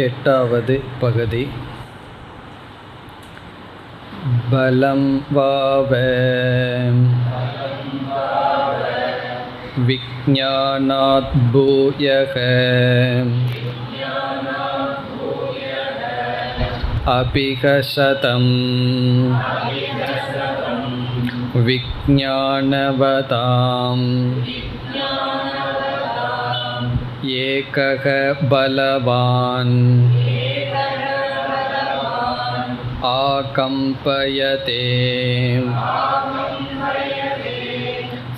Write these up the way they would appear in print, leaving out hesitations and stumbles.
எட்டாவது பகுதி. பலம் வாவ விஞ்ஞானாத் பூயக அபிகசதம் விஞ்ஞானவதாம் ஏகக பலவான் ஆகம்பயதே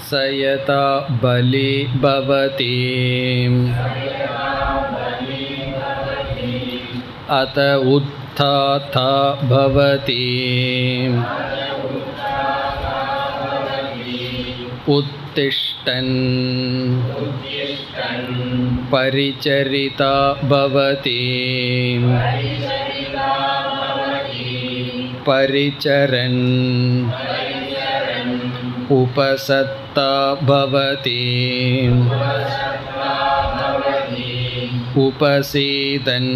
சயதா பலி பவதி அத உத்தாதா பவதி உத்திஷ்டன் பரிச்சரிதா பவதி பரிச்சரன் உபசத்தா பவதி உபசீதன்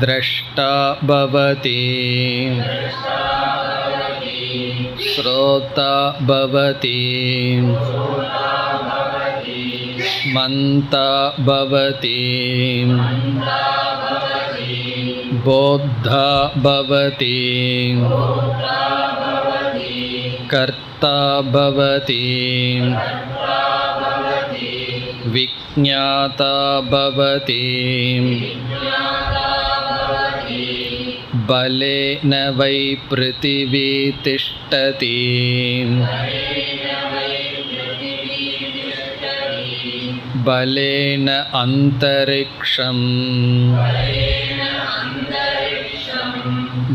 த்ரஷ்டா பவதி ஸ்ரோதா பவதி மந்தா பவதி போத்தா பவதி கர்த்தா பவதி விஞ்ஞாதா பவதி பலேன வை பிருதிவி திஷ்டதி பலேன அந்தரிக்ஷம்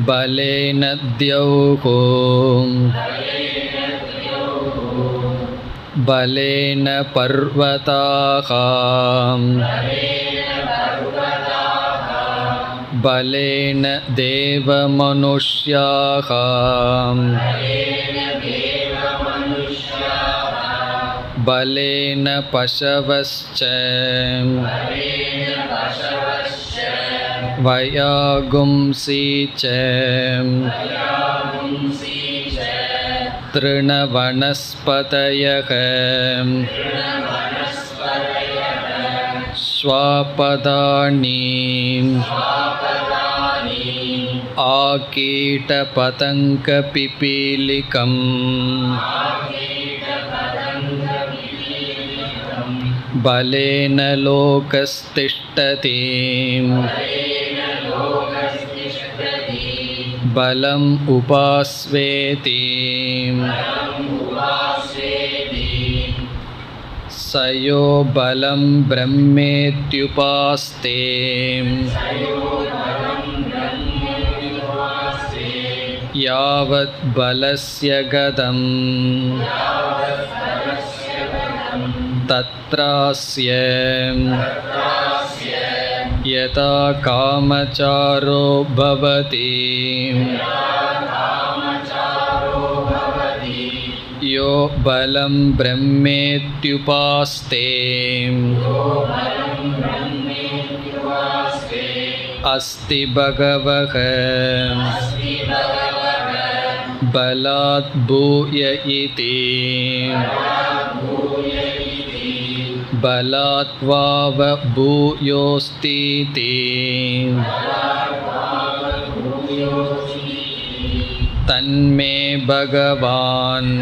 பலேன த்யௌஹோ பலேன பர்வதாஹ பலேன தேவமனுஷ்யாஹ பலேன பசவஸ்ச வயாகும்சி ச த்ருணவனஸ்பதயக ஸ்வாபதானி ஆகீடபதங்க பிபீலிகம் பலேன லோகஸ்திஷ்டதி பலம் உபாஸ்வேதி சயோ பலம் பிரம்மேத்யுபாஸ்தே யாவத் பலஸ்ய கதம் தத்ராஸ்ய யதா காமசாரோ பவதி யோ பலம் பிரம்மேத்யுபாஸ்தே அஸ்தி பகவஹ பலாத் பூய இதி பலாத் வாவ பூயோஸ்தீதி தன்மே பகவான்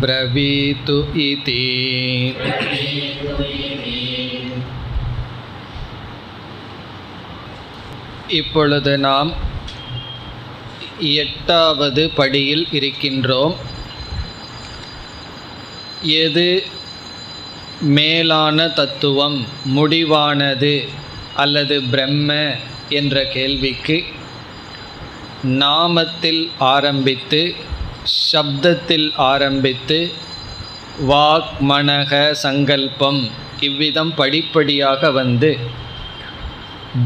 ப்ரவீது இதி. இப்பொழுது நாம் எட்டாவது படியில் இருக்கின்றோம். எது மேலான தத்துவம், முடிவானது அல்லது பிரம்ம என்ற கேள்விக்கு நாமத்தில் ஆரம்பித்து சப்தத்தில் ஆரம்பித்து வாக் மனக சங்கல்பம் இவ்விதம் படிப்படியாக வந்து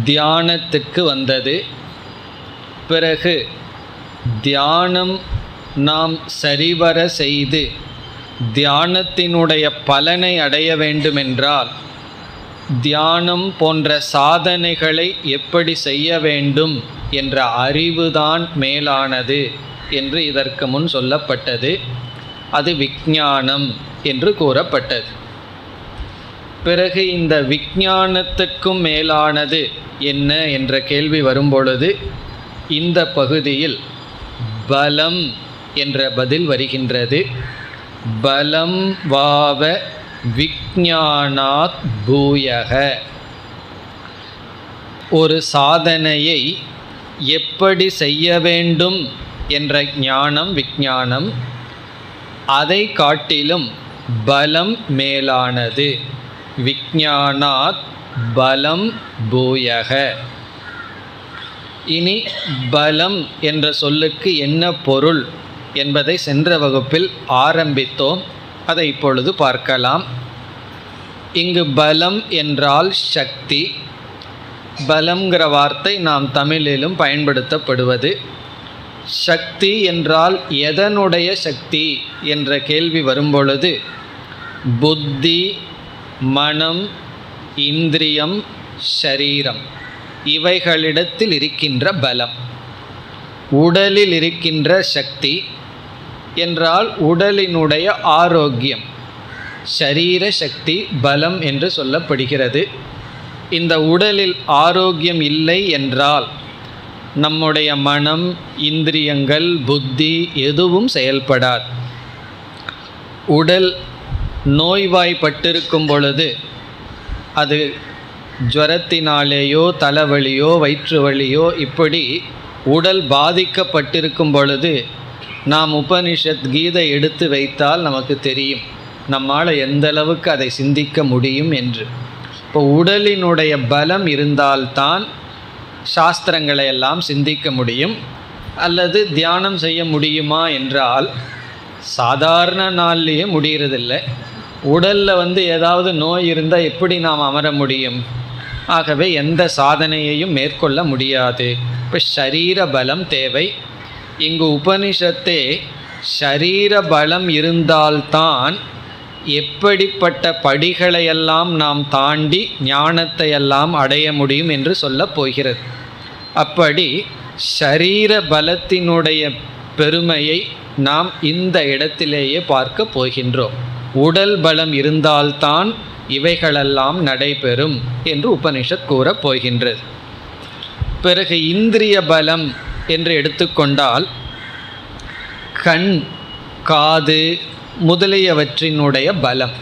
தியானத்திற்கு வந்தது. பிறகு தியானம் நாம் சரிவர செய்து தியானத்தினுடைய பலனை அடைய வேண்டுமென்றால் தியானம் போன்ற சாதனைகளை எப்படி செய்ய வேண்டும் என்ற அறிவுதான் மேலானது என்று இதற்கு முன் சொல்லப்பட்டது. அது விஞ்ஞானம் என்று கூறப்பட்டது. பிறகு இந்த விஞ்ஞானத்துக்கும் மேலானது என்ன என்ற கேள்வி வரும்பொழுது இந்த பகுதியில் பலம் என்ற பதில் வருகின்றது. பலம் வாவ விஞ்ஞானாத் பூயக. ஒரு சாதனையை எப்படி செய்ய வேண்டும் என்ற ஞானம் விஞ்ஞானம், அதை காட்டிலும் பலம் மேலானது. விஞ்ஞானாத் பலம் பூயக. இனி பலம் என்ற சொல்லுக்கு என்ன பொருள் என்பதை சென்ற வகுப்பில் ஆரம்பித்தோம். அதை இப்பொழுது பார்க்கலாம். இங்கு பலம் என்றால் சக்தி. பலம்ங்கிற வார்த்தை நாம் தமிழிலும் பயன்படுத்தப்படுவது. சக்தி என்றால் எதனுடைய சக்தி என்ற கேள்வி வரும்பொழுது புத்தி, மனம், இந்திரியம், ஷரீரம் இவைகளிடத்தில் இருக்கின்ற பலம். உடலில் இருக்கின்ற சக்தி என்றால் உடலினுடைய ஆரோக்கியம், ஷரீர சக்தி பலம் என்று சொல்லப்படுகிறது. இந்த உடலில் ஆரோக்கியம் இல்லை என்றால் நம்முடைய மனம், இந்திரியங்கள், புத்தி எதுவும் செயல்படாது. உடல் நோய்வாய்ப்பட்டிருக்கும் பொழுது அது ஜுரத்தினாலேயோ தலைவலியோ வயிற்று வலியோ இப்படி உடல் பாதிக்கப்பட்டிருக்கும் பொழுது நாம் உபனிஷத் கீதை எடுத்து வைத்தால் நமக்கு தெரியும் நம்மால் எந்த அளவுக்கு அதை சிந்திக்க முடியும் என்று. இப்போ உடலினுடைய பலம் இருந்தால்தான் சாஸ்திரங்களை எல்லாம் சிந்திக்க முடியும். அல்லது தியானம் செய்ய முடியுமா என்றால் சாதாரண நாள்லேயே முடிகிறதில்லை. உடலில் ஏதாவது நோய் இருந்தால் எப்படி நாம் அமர முடியும்? ஆகவே எந்த சாதனையையும் மேற்கொள்ள முடியாது. இப்போ ஷரீர பலம் தேவை. இங்கு உபனிஷத்தே ஷரீர பலம் இருந்தால்தான் எப்படிப்பட்ட படிகளையெல்லாம் நாம் தாண்டி ஞானத்தையெல்லாம் அடைய முடியும் என்று சொல்லப் போகிறது. அப்படி ஷரீர பலத்தினுடைய பெருமையை நாம் இந்த இடத்திலேயே பார்க்க போகின்றோம். உடல் பலம் இருந்தால்தான் இவைகளெல்லாம் நடைபெறும் என்று உபனிஷத் கூறப் போகின்றது. பிறகு இந்திரிய பலம் என்று எடுத்துக்கொண்டால் கண், காது முதலியவற்றினுடைய பலம்.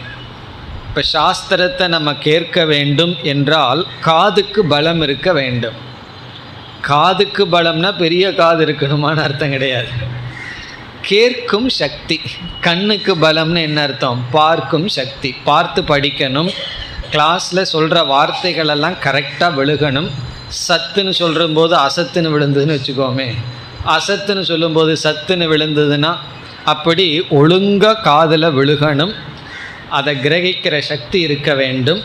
இப்போ சாஸ்திரத்தை நம்ம கேட்க வேண்டும் என்றால் காதுக்கு பலம் இருக்க வேண்டும். காதுக்கு பலம்னா பெரிய காது இருக்கணுமான அர்த்தம் கிடையாது. கேட்கும் சக்தி. கண்ணுக்கு பலம்னு என்ன அர்த்தம்? பார்க்கும் சக்தி. பார்த்து படிக்கணும். கிளாஸில் சொல்கிற வார்த்தைகளெல்லாம் கரெக்டாக விழுகணும். சத்துன்னு சொல்லும்போது அசத்துன்னு விழுந்ததுன்னு வச்சுக்கோமே, அசத்துன்னு சொல்லும்போது சத்துன்னு விழுந்ததுன்னா அப்படி ஒழுங்காக காதில் விழுகணும். அதை கிரகிக்கிற சக்தி இருக்க வேண்டும்.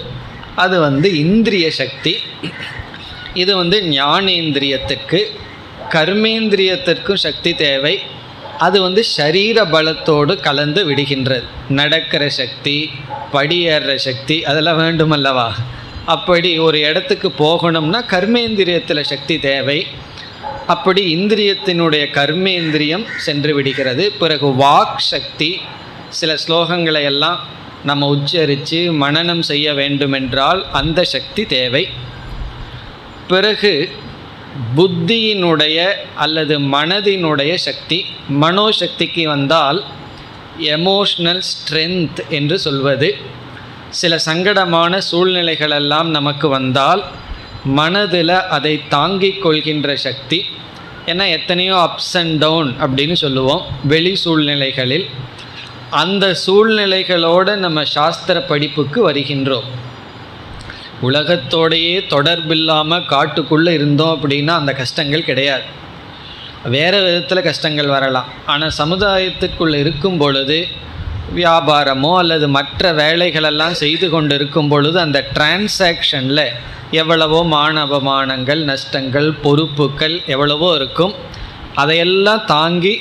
அது இந்திரிய சக்தி. இது ஞானேந்திரியத்துக்கு. கர்மேந்திரியத்திற்கும் சக்தி தேவை. அது ஷரீர பலத்தோடு கலந்து விடுகின்றது. நடக்கிற சக்தி, படியேற சக்தி அதெல்லாம் வேண்டுமல்லவா? அப்படி ஒரு இடத்துக்கு போகணும்னா கர்மேந்திரியத்தில் சக்தி தேவை. அப்படி இந்திரியத்தினுடைய கர்மேந்திரியம் சென்று விடுகிறது. பிறகு வாக் சக்தி. சில ஸ்லோகங்களை எல்லாம் நம்ம உச்சரித்து மனனம் செய்ய வேண்டுமென்றால் அந்த சக்தி தேவை. பிறகு புத்தியினுடைய அல்லது மனதினுடைய சக்தி. மனோசக்திக்கு வந்தால் எமோஷ்னல் ஸ்ட்ரென்த் என்று சொல்வது. சில சங்கடமான சூழ்நிலைகளெல்லாம் நமக்கு வந்தால் மனதில் அதை தாங்கிக் கொள்கின்ற சக்தி. ஏன்னா எத்தனையோ அப்ஸ் அண்ட் டவுன் அப்படின்னு சொல்லுவோம் வெளி சூழ்நிலைகளில். அந்த சூழ்நிலைகளோடு நம்ம சாஸ்திர படிப்புக்கு வருகின்றோம். உலகத்தோடையே தொடர்பில்லாமல் காட்டுக்குள்ளே இருந்தோம் அப்படின்னா அந்த கஷ்டங்கள் கிடையாது. வேறு விதத்தில் கஷ்டங்கள் வரலாம். ஆனால் சமுதாயத்திற்குள்ளே இருக்கும் பொழுது வியாபாரமோ அல்லது மற்ற வேலைகளெல்லாம் செய்து கொண்டு இருக்கும் பொழுது அந்த டிரான்சாக்ஷனில் எவ்வளவோ மானவமானங்கள், நஷ்டங்கள், பொறுப்புகள் எவ்வளவோ இருக்கும். அதையெல்லாம் தாங்கி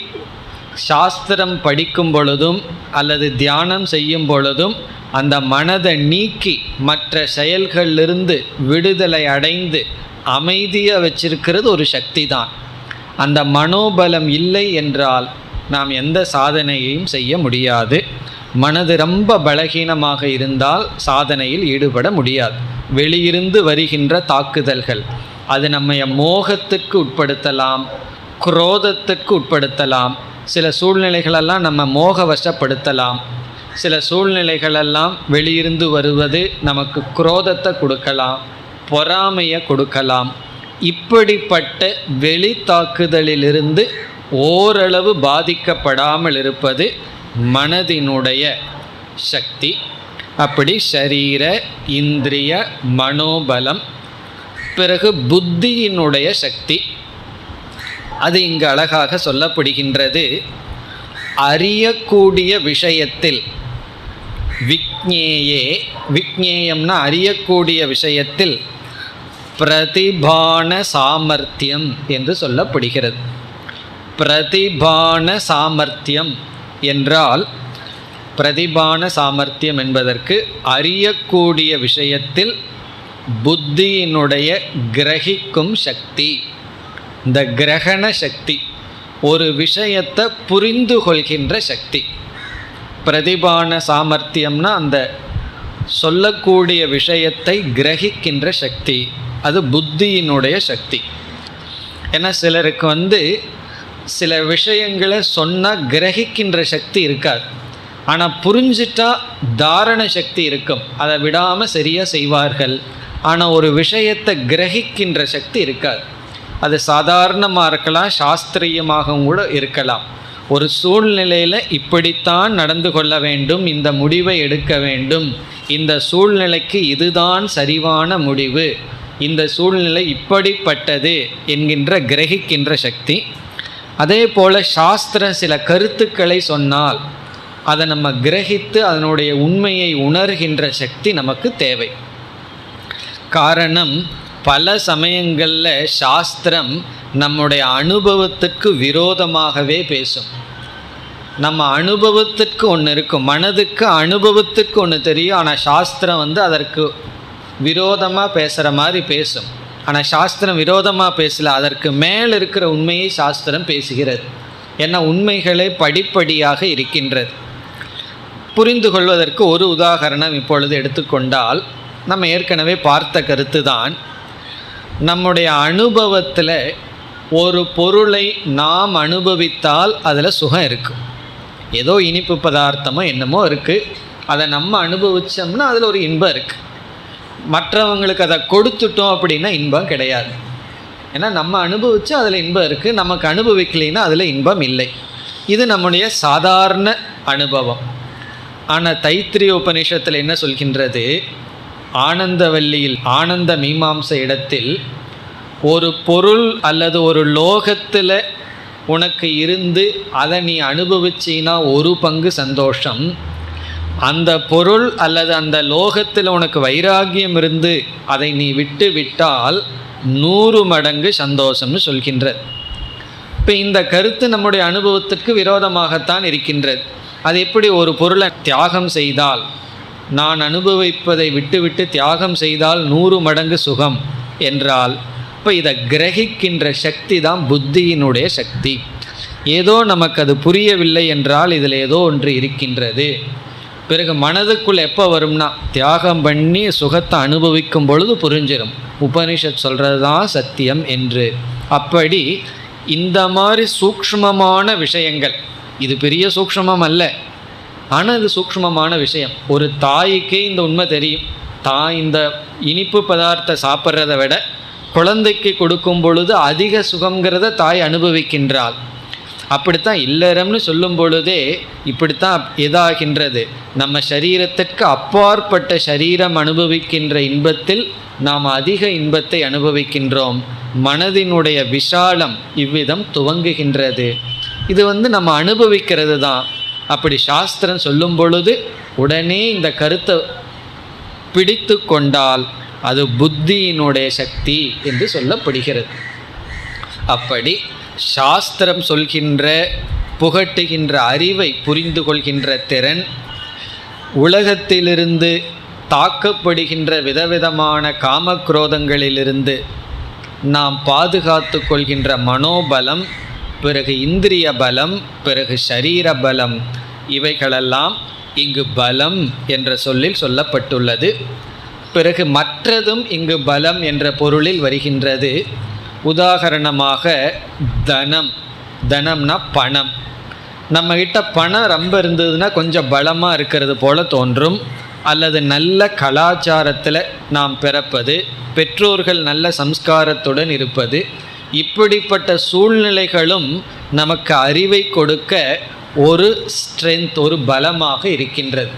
சாஸ்திரம் படிக்கும் பொழுதும் அல்லது தியானம் செய்யும் பொழுதும் அந்த மனதை நீக்கி மற்ற செயல்களிலிருந்து விடுதலை அடைந்து அமைதியாக வச்சிருக்கிறது ஒரு சக்தி தான். அந்த மனோபலம் இல்லை என்றால் நாம் எந்த சாதனையையும் செய்ய முடியாது. மனது ரொம்ப பலகீனமாக இருந்தால் சாதனையில் ஈடுபட முடியாது. வெளியிருந்து வருகின்ற தாக்குதல்கள் அது நம்மை மோகத்துக்கு உட்படுத்தலாம், குரோதத்துக்கு உட்படுத்தலாம். சில சூழ்நிலைகளெல்லாம் நம்ம மோக வசப்படுத்தலாம். சில சூழ்நிலைகளெல்லாம் வெளியிருந்து வருவது நமக்கு குரோதத்தை கொடுக்கலாம், பொறாமையை கொடுக்கலாம். இப்படிப்பட்ட வெளி தாக்குதலிலிருந்து ஓரளவு பாதிக்கப்படாமல் இருப்பது மனதினுடைய சக்தி. அப்படி ஷரீர, இந்திரிய, மனோபலம். பிறகு புத்தியினுடைய சக்தி. அது இங்கு அழகாக சொல்லப்படுகின்றது. அறியக்கூடிய விஷயத்தில் விக்ஞேயே, விக்ஞேயம்னா அறியக்கூடிய விஷயத்தில் பிரதிபான சாமர்த்தியம் என்று சொல்லப்படுகிறது. பிரதிபான சாமர்த்தியம் என்றால், பிரதிபான சாமர்த்தியம் என்பதற்கு அறியக்கூடிய விஷயத்தில் புத்தியினுடைய கிரகிக்கும் சக்தி. இந்த கிரகண சக்தி, ஒரு விஷயத்தை புரிந்து கொள்கின்ற சக்தி. பிரதிபான சாமர்த்தியம்னா அந்த சொல்லக்கூடிய விஷயத்தை கிரகிக்கின்ற சக்தி, அது புத்தியினுடைய சக்தி. ஏன்னா சிலருக்கு சில விஷயங்களை சொன்னால் கிரகிக்கின்ற சக்தி இருக்காது, ஆனால் புரிஞ்சிட்டா தாரண சக்தி இருக்கும், அதை விடாமல் சரியாக செய்வார்கள். ஆனால் ஒரு விஷயத்தை கிரகிக்கின்ற சக்தி இருக்காது. அது சாதாரணமாக இருக்கலாம், சாஸ்திரியமாகவும் கூட இருக்கலாம். ஒரு சூழ்நிலையில் இப்படித்தான் நடந்து கொள்ள வேண்டும், இந்த முடிவை எடுக்க வேண்டும், இந்த சூழ்நிலைக்கு இதுதான் சரிவான முடிவு, இந்த சூழ்நிலை இப்படிப்பட்டது என்கின்ற கிரகிக்கின்ற சக்தி. அதே போல் சாஸ்திரம் சில கருத்துக்களை சொன்னால் அதை நம்ம கிரகித்து அதனுடைய உண்மையை உணர்கின்ற சக்தி நமக்கு தேவை. காரணம், பல சமயங்களில் சாஸ்திரம் நம்முடைய அனுபவத்திற்கு விரோதமாகவே பேசும். நம்ம அனுபவத்திற்கு ஒன்று இருக்கும், மனதுக்கு அனுபவத்துக்கு ஒன்று தெரியும், ஆனால் சாஸ்திரம் அதற்கு விரோதமாக பேசுகிற மாதிரி பேசும். ஆனால் சாஸ்திரம் விரோதமாக பேசல, அதற்கு மேல் இருக்கிற உண்மையை சாஸ்திரம் பேசுகிறது. ஏன்னா உண்மைகளே படிப்படியாக இருக்கின்றது. புரிந்து கொள்வதற்கு ஒரு உதாரணம் இப்பொழுது எடுத்துக்கொண்டால், நம்ம ஏற்கனவே பார்த்த கருத்து தான். நம்முடைய அனுபவத்தில் ஒரு பொருளை நாம் அனுபவித்தால் அதில் சுகம் இருக்குது. ஏதோ இனிப்பு பதார்த்தமோ என்னமோ இருக்குது, அதை நம்ம அனுபவித்தோம்னா அதில் ஒரு இன்பம் இருக்குது. மற்றவங்களுக்கு அதை கொடுத்துட்டோம் அப்படின்னா இன்பம் கிடையாது. ஏன்னா நம்ம அனுபவித்து அதில் இன்பம் இருக்குது, நமக்கு அனுபவிக்கலைன்னா அதில் இன்பம் இல்லை. இது நம்முடைய சாதாரண அனுபவம். ஆனால் தைத்திரிய உபநிஷத்தில் என்ன சொல்கின்றது? ஆனந்தவல்லியில், ஆனந்த மீமாம்சை இடத்தில், ஒரு பொருள் அல்லது ஒரு லோகத்தில் உனக்கு இருந்து அதை நீ அனுபவிச்சின்னா ஒரு பங்கு சந்தோஷம், அந்த பொருள் அல்லது அந்த லோகத்தில் உனக்கு வைராகியம் இருந்து அதை நீ விட்டு விட்டால் 100 மடங்கு சந்தோஷம்னு சொல்கின்றது. இப்போ இந்த கருத்து நம்முடைய அனுபவத்திற்கு விரோதமாகத்தான் இருக்கின்றது. அது எப்படி ஒரு பொருளை தியாகம் செய்தால், நான் அனுபவிப்பதை விட்டுவிட்டு தியாகம் செய்தால் 100 மடங்கு சுகம் என்றால், இப்போ இதை கிரகிக்கின்ற சக்தி தான் புத்தியினுடைய சக்தி. ஏதோ நமக்கு அது புரியவில்லை என்றால் இதில் ஏதோ ஒன்று இருக்கின்றது. பிறகு மனதுக்குள் எப்போ வரும்னா, தியாகம் பண்ணி சுகத்தை அனுபவிக்கும் பொழுது புரிஞ்சிடும், உபனிஷத் சொல்கிறது தான் சத்தியம் என்று. அப்படி இந்த மாதிரி சூக்ஷ்மமான விஷயங்கள், இது பெரிய சூக்ஷ்மம் அல்ல, ஆனால் இது சூக்ஷ்மமான விஷயம். ஒரு தாய்க்கே இந்த உண்மை தெரியும். தாய் இந்த இனிப்பு பதார்த்தத்தை சாப்பிட்றத விட குழந்தைக்கு கொடுக்கும் பொழுது அதிக சுகங்கிறத தாய் அனுபவிக்கின்றாள். அப்படித்தான் இல்லறம்னு சொல்லும் பொழுதே இப்படித்தான் எதாகின்றது, நம்ம சரீரத்திற்கு அப்பாற்பட்ட சரீரம் அனுபவிக்கின்ற இன்பத்தில் நாம் அதிக இன்பத்தை அனுபவிக்கின்றோம். மனதினுடைய விஷாலம் இவ்விதம் துவங்குகின்றது. இது நம்ம அனுபவிக்கிறது தான். அப்படி சாஸ்திரம் சொல்லும் பொழுது உடனே இந்த கருத்தை பிடித்து கொண்டால் அது புத்தியினுடைய சக்தி என்று சொல்லப்படுகிறது. அப்படி சாஸ்திரம் சொல்கின்ற புகட்டுகின்ற அறிவை புரிந்து கொள்கின்ற திறன், உலகத்திலிருந்து தாக்கப்படுகின்ற விதவிதமான காமக்ரோதங்களிலிருந்து நாம் பாதுகாத்து கொள்கின்ற மனோபலம், பிறகு இந்திரிய பலம், பிறகு ஷரீர பலம், இவைகளெல்லாம் இங்கு பலம் என்ற சொல்லில் சொல்லப்பட்டுள்ளது. பிறகு மற்றதும் இங்கு பலம் என்ற பொருளில் வருகின்றது. உதாரணமாக தனம், தனம்னா பணம். நம்மகிட்ட பணம் ரொம்ப இருந்ததுன்னா கொஞ்சம் பலமாக இருக்கிறது போல தோன்றும். அல்லது நல்ல கலாச்சாரத்தில் நாம் பிறப்பது, பெற்றோர்கள் நல்ல சம்ஸ்காரத்துடன் இருப்பது, இப்படிப்பட்ட சூழ்நிலைகளும் நமக்கு அறிவை கொடுக்க ஒரு ஸ்ட்ரென்த், ஒரு பலமாக இருக்கின்றது.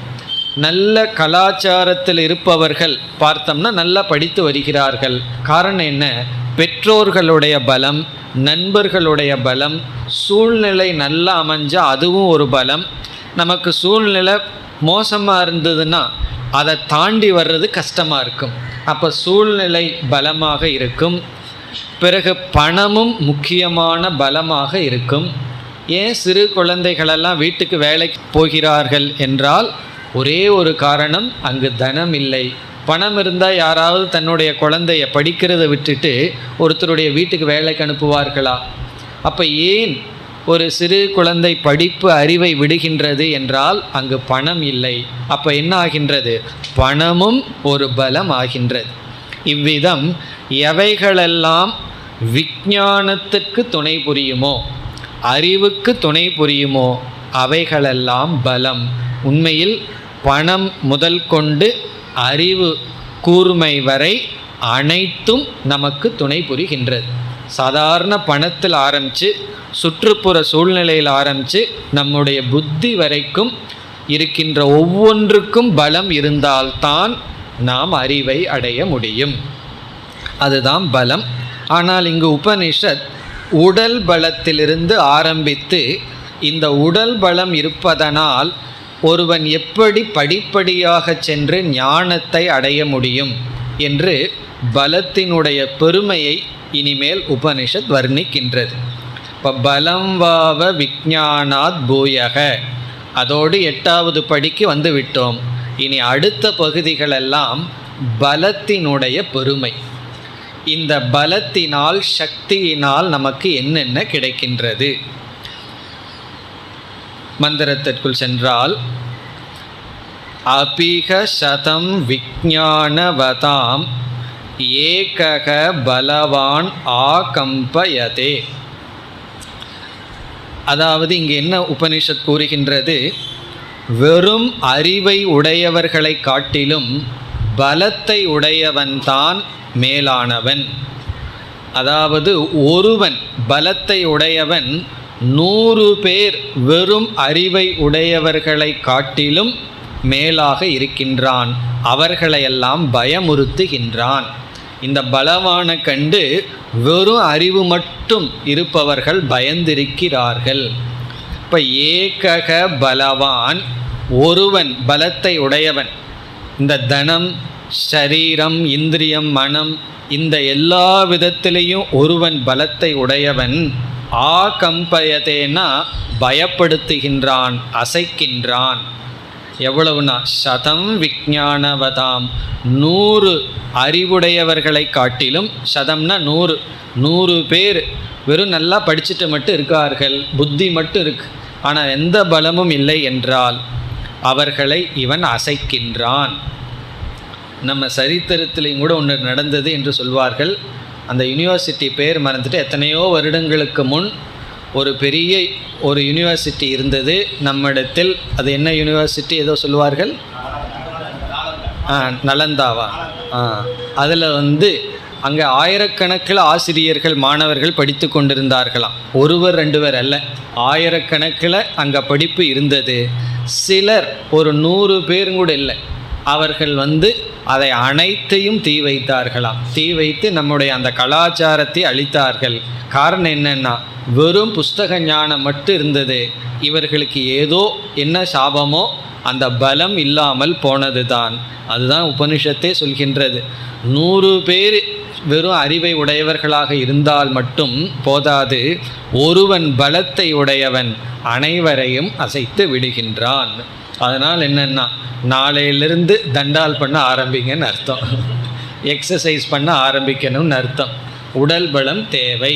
நல்ல கலாச்சாரத்தில் இருப்பவர்கள் பார்த்தோம்னா நல்லா படித்து வருகிறார்கள். காரணம் என்ன? பெற்றோர்களுடைய பலம், நண்பர்களுடைய பலம், சூழ்நிலை நல்லா அமைஞ்சால் அதுவும் ஒரு பலம். நமக்கு சூழ்நிலை மோசமாக இருந்ததுன்னா அதை தாண்டி வர்றது கஷ்டமாக இருக்கும். அப்போ சூழ்நிலை பலமாக இருக்கும். பிறகு பணமும் முக்கியமான பலமாக இருக்கும். ஏன் சிறு குழந்தைகளெல்லாம் வீட்டுக்கு வேலைக்கு போகிறார்கள் என்றால் ஒரே ஒரு காரணம், அங்கு தனம் இல்லை. பணம் இருந்தால் யாராவது தன்னுடைய குழந்தைய படிக்கிறதை விட்டுட்டு ஒருத்தருடைய வீட்டுக்கு வேலைக்கு அனுப்புவார்களா? அப்போ ஏன் ஒரு சிறு குழந்தை படிப்பு அறிவை விடுகின்றது என்றால் அங்கு பணம் இல்லை. அப்போ என்ன ஆகின்றது? பணமும் ஒரு பலம் ஆகின்றது. இவ்விதம் எவைகளெல்லாம் விஞ்ஞானத்துக்கு துணை புரியுமோ, அறிவுக்கு துணை புரியுமோ, அவைகளெல்லாம் பலம். உண்மையில் பணம் முதல் கொண்டு அறிவு கூர்மை வரை அனைத்தும் நமக்கு துணை புரிகின்றது. சாதாரண பணத்தில் ஆரம்பித்து சுற்றுப்புற சூழ்நிலையில் ஆரம்பித்து நம்முடைய புத்தி வரைக்கும் இருக்கின்ற ஒவ்வொன்றுக்கும் பலம் இருந்தால்தான் நாம் அறிவை அடைய முடியும். அதுதான் பலம். ஆனால் இங்கு உபனிஷத் உடல் பலத்திலிருந்து ஆரம்பித்து இந்த உடல் பலம் இருப்பதனால் ஒருவன் எப்படி படிப்படியாக சென்று ஞானத்தை அடைய முடியும் என்று பலத்தினுடைய பெருமையை இனிமேல் உபனிஷத் வர்ணிக்கின்றது. இப்போ பலம் வாவ விஞ்ஞானாத் பூயக, அதோடு 8வது படிக்கு வந்து விட்டோம். இனி அடுத்த பகுதிகளெல்லாம் பலத்தினுடைய பெருமை. இந்த பலத்தினால், சக்தியினால் நமக்கு என்னென்ன கிடைக்கின்றது? மந்திரத்திற்குள் சென்றால், அபிக சதம் விஞ்ஞானவதாம் ஏகக பலவான் ஆகம்பயதே. அதாவது இங்கே என்ன உபனிஷத் கூறுகின்றது? வெறும் அறிவை உடையவர்களை காட்டிலும் பலத்தை உடையவன்தான் மேலானவன். அதாவது ஒருவன் பலத்தை உடையவன் 100 பேர் வெறும் அறிவை உடையவர்களை காட்டிலும் மேலாக இருக்கின்றான். அவர்களையெல்லாம் பயமுறுத்துகின்றான். இந்த பலவான கண்டு வெறும் அறிவு மட்டும் இருப்பவர்கள் பயந்திருக்கிறார்கள். இப்போ ஏகக பலவான், ஒருவன் பலத்தை உடையவன். இந்த தனம், ஷரீரம், இந்திரியம், மனம், இந்த எல்லா விதத்திலையும் ஒருவன் பலத்தை உடையவன். ஆகம்பயதேனா பயப்படுத்துகின்றான், அசைக்கின்றான். எவ்வளவுனா சதம் விஞ்ஞானவதாம், 100 அறிவுடையவர்களை காட்டிலும், சதம்னா 100 பேர் வெறும் நல்லா படிச்சுட்டு மட்டும் இருக்கார்கள், புத்தி மட்டும் இருக்கு, ஆனால் எந்த பலமும் இல்லை என்றால் அவர்களை இவன் அசைக்கின்றான். நம்ம சரித்திரத்திலையும் கூட ஒன்று நடந்தது என்று சொல்வார்கள். அந்த யூனிவர்சிட்டி பேர் மறந்துட்டு எத்தனையோ வருடங்களுக்கு முன் ஒரு பெரிய ஒரு யூனிவர்சிட்டி இருந்தது நம்மிடத்தில். அது என்ன யூனிவர்சிட்டி ஏதோ சொல்வார்கள், நலந்தாவா? அதில் அங்கே ஆயிரக்கணக்கில் ஆசிரியர்கள், மாணவர்கள் படித்து கொண்டிருந்தார்களாம். ஒருவர் 2 பேர் அல்ல, ஆயிரக்கணக்கில் அங்கே படிப்பு இருந்தது. சிலர் ஒரு 100 பேரும் கூட இல்லை, அவர்கள் அதை அனைத்தையும் தீ வைத்தார்களாம். தீ வைத்து நம்முடைய அந்த கலாச்சாரத்தை அழித்தார்கள். காரணம் என்னென்னா வெறும் புஸ்தக ஞானம் மட்டும் இருந்தது. இவர்களுக்கு ஏதோ என்ன சாபமோ அந்த பலம் இல்லாமல் போனது தான். அதுதான் உபனிஷத்தே சொல்கின்றது. 100 பேர் வெறும் அறிவை உடையவர்களாக இருந்தால் மட்டும் போதாது, ஒருவன் பலத்தை உடையவன் அனைவரையும் அசைத்து விடுகின்றான். அதனால் என்னென்னா, நாளையிலிருந்து தண்டால் பண்ண ஆரம்பிங்கன்னு அர்த்தம், எக்ஸசைஸ் பண்ண ஆரம்பிக்கணும்னு அர்த்தம். உடல் பலம் தேவை.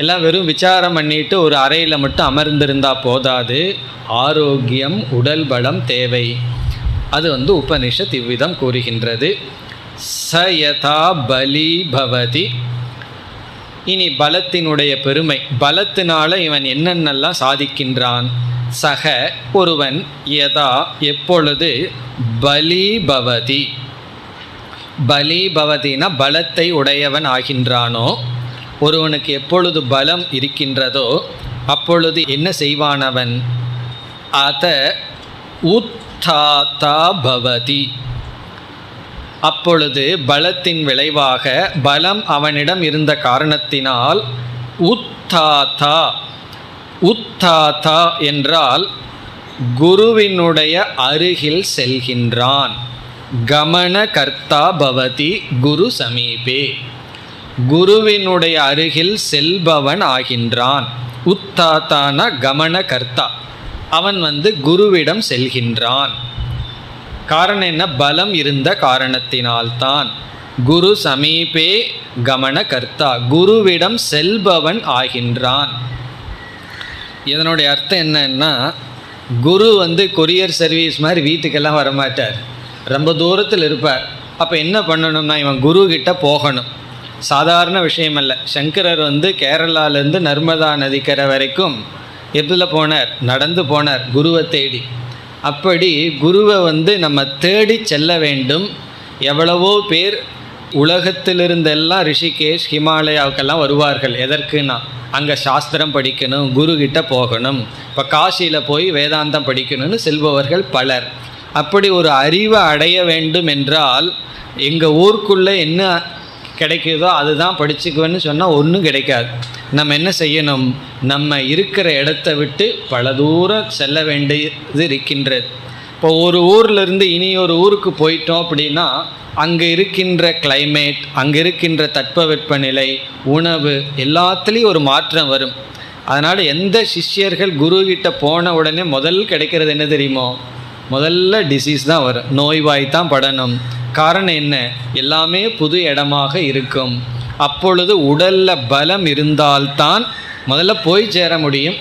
எல்லாம் வெறும் விசாரம் பண்ணிட்டு ஒரு அறையில் மட்டும் அமர்ந்திருந்தால் போதாது, ஆரோக்கியம் உடல் பலம் தேவை. அது உபனிஷத் இவ்விதம் கூறுகின்றது. சயதா பலி பவதி. இனி பலத்தினுடைய பெருமை, பலத்தினால இவன் என்னென்னலாம் சாதிக்கின்றான். சக ஒருவன், யதா எப்பொழுது, பலி பவதி, பலி பவதினா பலத்தை உடையவன் ஆகின்றானோ, ஒருவனுக்கு எப்பொழுது பலம் இருக்கின்றதோ அப்பொழுது என்ன செய்வானவன், அத உத்தாதா பவதி. அப்பொழுது பலத்தின் விளைவாக, பலம் அவனிடம் இருந்த காரணத்தினால், உத்தாதா, உத்தாதா என்றால் குருவினுடைய அருகில் செல்கின்றான். கமன கர்த்தா பவதி குரு சமீபே, குருவினுடைய அருகில் செல்பவன் ஆகின்றான். உத்தாதான கமன கர்த்தா, அவன் குருவிடம் செல்கின்றான். காரணம் என்ன, பலம் இருந்த காரணத்தினால்தான். குரு சமீபே கமன கர்த்தா, குருவிடம் செல்பவன் ஆகின்றான். இதனுடைய அர்த்தம் என்னன்னா, குரு கொரியர் சர்வீஸ் மாதிரி வீட்டுக்கெல்லாம் வரமாட்டார், ரொம்ப தூரத்தில் இருப்பார். அப்போ என்ன பண்ணணும்னா, இவன் குரு கிட்ட போகணும். சாதாரண விஷயம் அல்ல. சங்கரர் கேரளாலேருந்து நர்மதா நதிக்கரை வரைக்கும் எதில் போனார், நடந்து போனார் குருவை தேடி. அப்படி குருவை நம்ம தேடி செல்ல வேண்டும். எவ்வளவோ பேர் உலகத்திலிருந்தெல்லாம் ரிஷிகேஷ் ஹிமாலயாவுக்கெல்லாம் வருவார்கள். எதற்குன்னா, அங்கே சாஸ்திரம் படிக்கணும், குருக்கிட்ட போகணும். இப்போ காசியில் போய் வேதாந்தம் படிக்கணும்னு செல்பவர்கள் பலர். அப்படி ஒரு அறிவை அடைய வேண்டும் என்றால், எங்கள் ஊருக்குள்ளே என்ன கிடைக்குதோ அதுதான் படிச்சுக்குவேன்னு சொன்னால் ஒன்றும் கிடைக்காது. நம்ம என்ன செய்யணும், நம்ம இருக்கிற இடத்த விட்டு பல தூரம் செல்ல வேண்டியது இருக்கின்றது. இப்போ ஒரு ஊர்லேருந்து இனி ஒரு ஊருக்கு போயிட்டோம் அப்படின்னா, அங்கே இருக்கின்ற கிளைமேட், அங்கே இருக்கின்ற தட்பவெப்பநிலை, உணவு எல்லாத்துலேயும் ஒரு மாற்றம் வரும். அதனால் எந்த சிஷ்யர்கள் குருக்கிட்ட போன உடனே முதல் கிடைக்கிறது என்ன தெரியுமோ, முதல்ல டிசீஸ் தான் வரும், நோய்வாய் தான் படணும். காரணம் என்ன, எல்லாமே புது இடமாக இருக்கும். அப்பொழுது உடலில் பலம் இருந்தால்தான் முதல்ல போய் சேர முடியும்.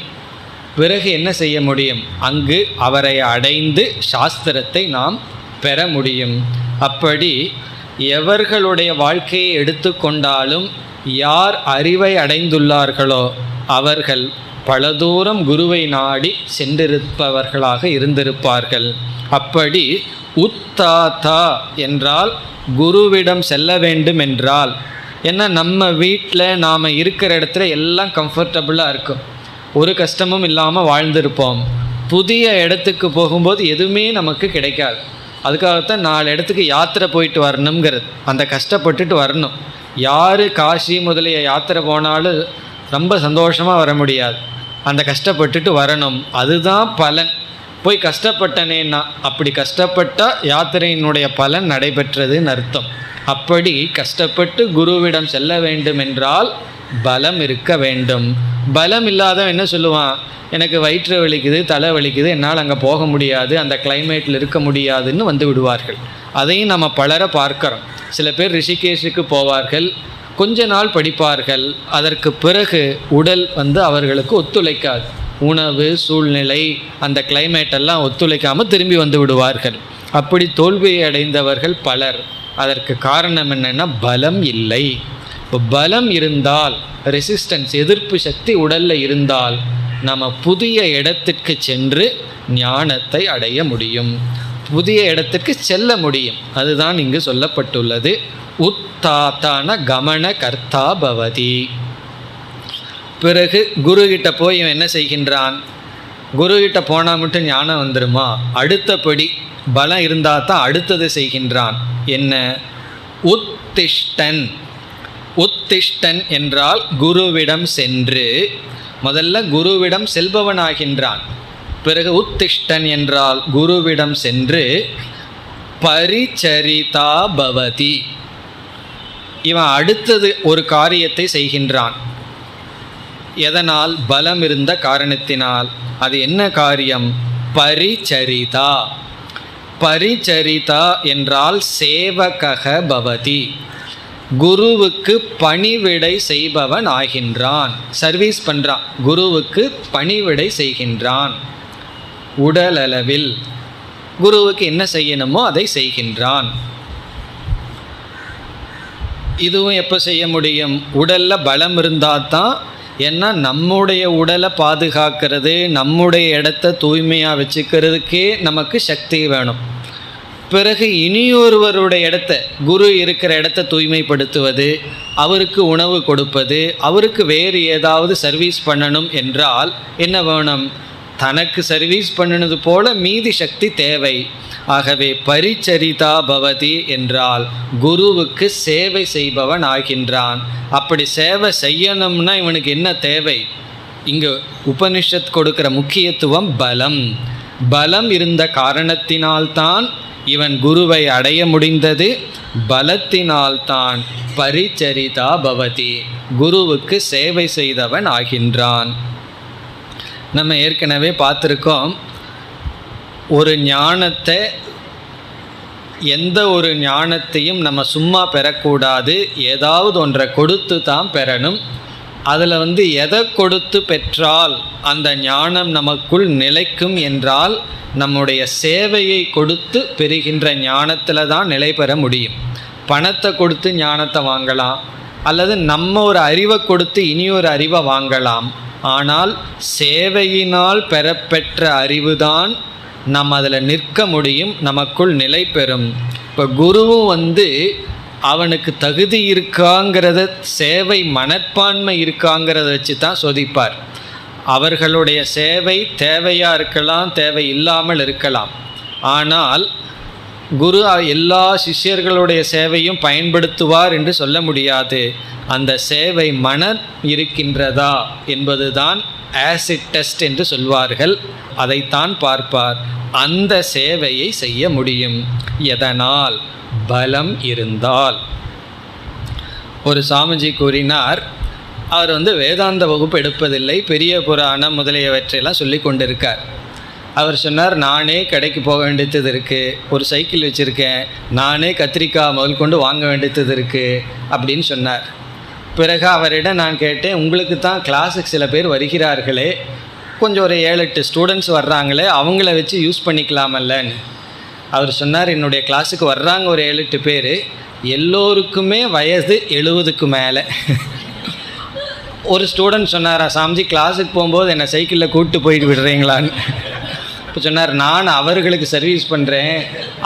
பிறகு என்ன செய்ய முடியும், அங்கு அவரை அடைந்து சாஸ்திரத்தை நாம் பெற முடியும். அப்படி எவர்களுடைய வாழ்க்கையை எடுத்துக்கொண்டாலும், யார் அறிவை அடைந்துள்ளார்களோ அவர்கள் பல தூரம் குருவை நாடி சென்றிருப்பவர்களாக இருந்திருப்பார்கள். அப்படி உத்தாதா என்றால் குருவிடம் செல்ல வேண்டும் என்றால் என்ன, நம்ம வீட்டில் நாம் இருக்கிற இடத்துல எல்லாம் கம்ஃபர்டபுளாக இருக்கும், ஒரு கஷ்டமும் இல்லாமல் வாழ்ந்திருப்போம். புதிய இடத்துக்கு போகும்போது எதுவுமே நமக்கு கிடைக்காது. அதுக்காகத்தான் 4 இடத்துக்கு யாத்திரை போயிட்டு வரணுங்கிறது, அந்த கஷ்டப்பட்டுட்டு வரணும். யார் காசி முதலிய யாத்திரை போனாலும் ரொம்ப சந்தோஷமாக வர முடியாது, அந்த கஷ்டப்பட்டுட்டு வரணும். அதுதான் பலன். போய் கஷ்டப்பட்டனேன்னா, அப்படி கஷ்டப்பட்டால் யாத்திரையினுடைய பலன் நடைபெற்றதுன்னு அர்த்தம். அப்படி கஷ்டப்பட்டு குருவிடம் செல்ல வேண்டும் என்றால் பலம் இருக்க வேண்டும். பலம் இல்லாதவன் என்ன சொல்லுவான், எனக்கு வயிற்று வலிக்குது, தலை வலிக்குது, என்னால் அங்கே போக முடியாது, அந்த கிளைமேட்டில் இருக்க முடியாதுன்னு விடுவார்கள். அதையும் நம்ம பலரை பார்க்குறோம். சில பேர் ரிஷிகேஷுக்கு போவார்கள், கொஞ்ச நாள் படிப்பார்கள், அதற்கு பிறகு உடல் அவர்களுக்கு ஒத்துழைக்காது. உணவு சூழ்நிலை, அந்த கிளைமேட்டெல்லாம் ஒத்துழைக்காமல் திரும்பி விடுவார்கள். அப்படி தோல்வியை அடைந்தவர்கள் பலர். அதற்கு காரணம் என்னென்னா, பலம் இல்லை. இப்போ பலம் இருந்தால், ரெசிஸ்டன்ஸ் எதிர்ப்பு சக்தி உடலில் இருந்தால், நம்ம புதிய இடத்திற்கு சென்று ஞானத்தை அடைய முடியும், புதிய இடத்திற்கு செல்ல முடியும். அதுதான் இங்கு சொல்லப்பட்டுள்ளது. உத்தாத்தான கமன கர்த்தா பவதி. பிறகு குருக்கிட்ட போய் இவன் என்ன செய்கின்றான், குருக்கிட்ட போனால் மட்டும் ஞானம் வந்துடுமா, அடுத்தபடி பலம் இருந்தால் தான் அடுத்தது செய்கின்றான். என்ன, உத்திஷ்டன். உத்திஷ்டன் என்றால் குருவிடம் சென்று, முதல்ல குருவிடம் செல்பவனாகின்றான். பிறகு உத்திஷ்டன் என்றால் குருவிடம் சென்று பரிச்சரிதா பவதி. இவன் அடுத்தது ஒரு காரியத்தை செய்கின்றான். எதனால்? பலம் இருந்த காரணத்தினால். அது என்ன காரியம்? பரிச்சரிதா. பரிச்சரிதா என்றால் சேவகக பவதி, குருவுக்கு பணிவிடை செய்பவன் ஆகின்றான். சர்வீஸ் பண்ணுறான், குருவுக்கு பணிவிடை செய்கின்றான். உடலளவில் குருவுக்கு என்ன செய்யணுமோ அதை செய்கின்றான். இதுவும் எப்போ செய்ய முடியும்? உடலில் பலம் இருந்தால் தான். ஏன்னா நம்முடைய உடலை பாதுகாக்கிறது, நம்முடைய இடத்த தூய்மையாக வச்சுக்கிறதுக்கே நமக்கு சக்தி வேணும். பிறகு இனியொருவருடைய இடத்த, குரு இருக்கிற இடத்த தூய்மைப்படுத்துவது, அவருக்கு உணவு கொடுப்பது, அவருக்கு வேறு ஏதாவது சர்வீஸ் பண்ணணும் என்றால் என்ன வேணும்? தனக்கு சர்வீஸ் பண்ணினது போல மீதி சக்தி தேவை. ஆகவே பரிச்சரிதா பவதி என்றால் குருவுக்கு சேவை செய்பவன் ஆகின்றான். அப்படி சேவை செய்யணும்னா இவனுக்கு என்ன தேவை? இங்கு உபனிஷத் கொடுக்கிற முக்கியத்துவம் பலம். பலம் இருந்த காரணத்தினால்தான் இவன் குருவை அடைய முடிந்தது. பலத்தினால்தான் பரிச்சரிதா பவதி, குருவுக்கு சேவை செய்தவன் ஆகின்றான். நம்ம ஏற்கனவே பார்த்துருக்கோம், ஒரு ஞானத்தை, எந்த ஒரு ஞானத்தையும் நம்ம சும்மா பெறக்கூடாது, ஏதாவது ஒன்றை கொடுத்து தான் பெறணும். அதில் எதை கொடுத்து பெற்றால் அந்த ஞானம் நமக்குள் நிலைக்கும் என்றால், நம்முடைய சேவையை கொடுத்து பெறுகின்ற ஞானத்தில் தான் நிலை பெற முடியும். பணத்தை கொடுத்து ஞானத்தை வாங்கலாம், அல்லது நம்ம ஒரு அறிவை கொடுத்து இனியொரு அறிவை வாங்கலாம். ஆனால் சேவையினால் பெறப்பெற்ற அறிவுதான் நம்ம அதில் நிற்க முடியும், நமக்குள் நிலை பெறும். இப்போ குருவும் அவனுக்கு தகுதி இருக்காங்கிறத, சேவை மனப்பான்மை இருக்காங்கிறத வச்சு தான் சோதிப்பார். அவர்களுடைய சேவை தேவையாக இருக்கலாம், தேவை இல்லாமல் இருக்கலாம். ஆனால் குரு எல்லா சிஷ்யர்களுடைய சேவையும் பயன்படுத்துவார் என்று சொல்ல முடியாது. அந்த சேவை மனம் இருக்கின்றதா என்பதுதான் ஆசிட் டெஸ்ட் என்று சொல்வார்கள். அதைத்தான் பார்ப்பார். அந்த சேவையை செய்ய முடியும். எதனால்? பலம் இருந்தால். ஒரு சாமிஜி கூறினார், அவர் வேதாந்த வகுப்பு எடுப்பதில்லை, பெரிய புராணம் முதலியவற்றையெல்லாம் சொல்லி கொண்டிருக்கார். அவர் சொன்னார், நானே கடைக்கு போக வேண்டியது இருக்குது, ஒரு சைக்கிள் வச்சுருக்கேன், நானே கத்திரிக்காய் முதல் கொண்டு வாங்க வேண்டியது இருக்குது அப்படின்னு சொன்னார். பிறகு அவரிடம் நான் கேட்டேன், உங்களுக்கு தான் கிளாஸுக்கு சில பேர் வருகிறார்களே, கொஞ்சம் ஒரு 7-8 ஸ்டூடெண்ட்ஸ் வர்றாங்களே, அவங்கள வச்சு யூஸ் பண்ணிக்கலாமல்லன்னு. அவர் சொன்னார், என்னுடைய கிளாஸுக்கு வர்றாங்க ஒரு 7-8 பேர், எல்லோருக்குமே வயது 70க்கு மேலே. ஒரு ஸ்டூடெண்ட் சொன்னாரா, சாமிஜி கிளாஸுக்கு போகும்போது என்னை சைக்கிளில் கூப்பிட்டு போயிட்டு விடுறீங்களான்னு. இப்போ சொன்னார், நான் அவர்களுக்கு சர்வீஸ் பண்ணுறேன்,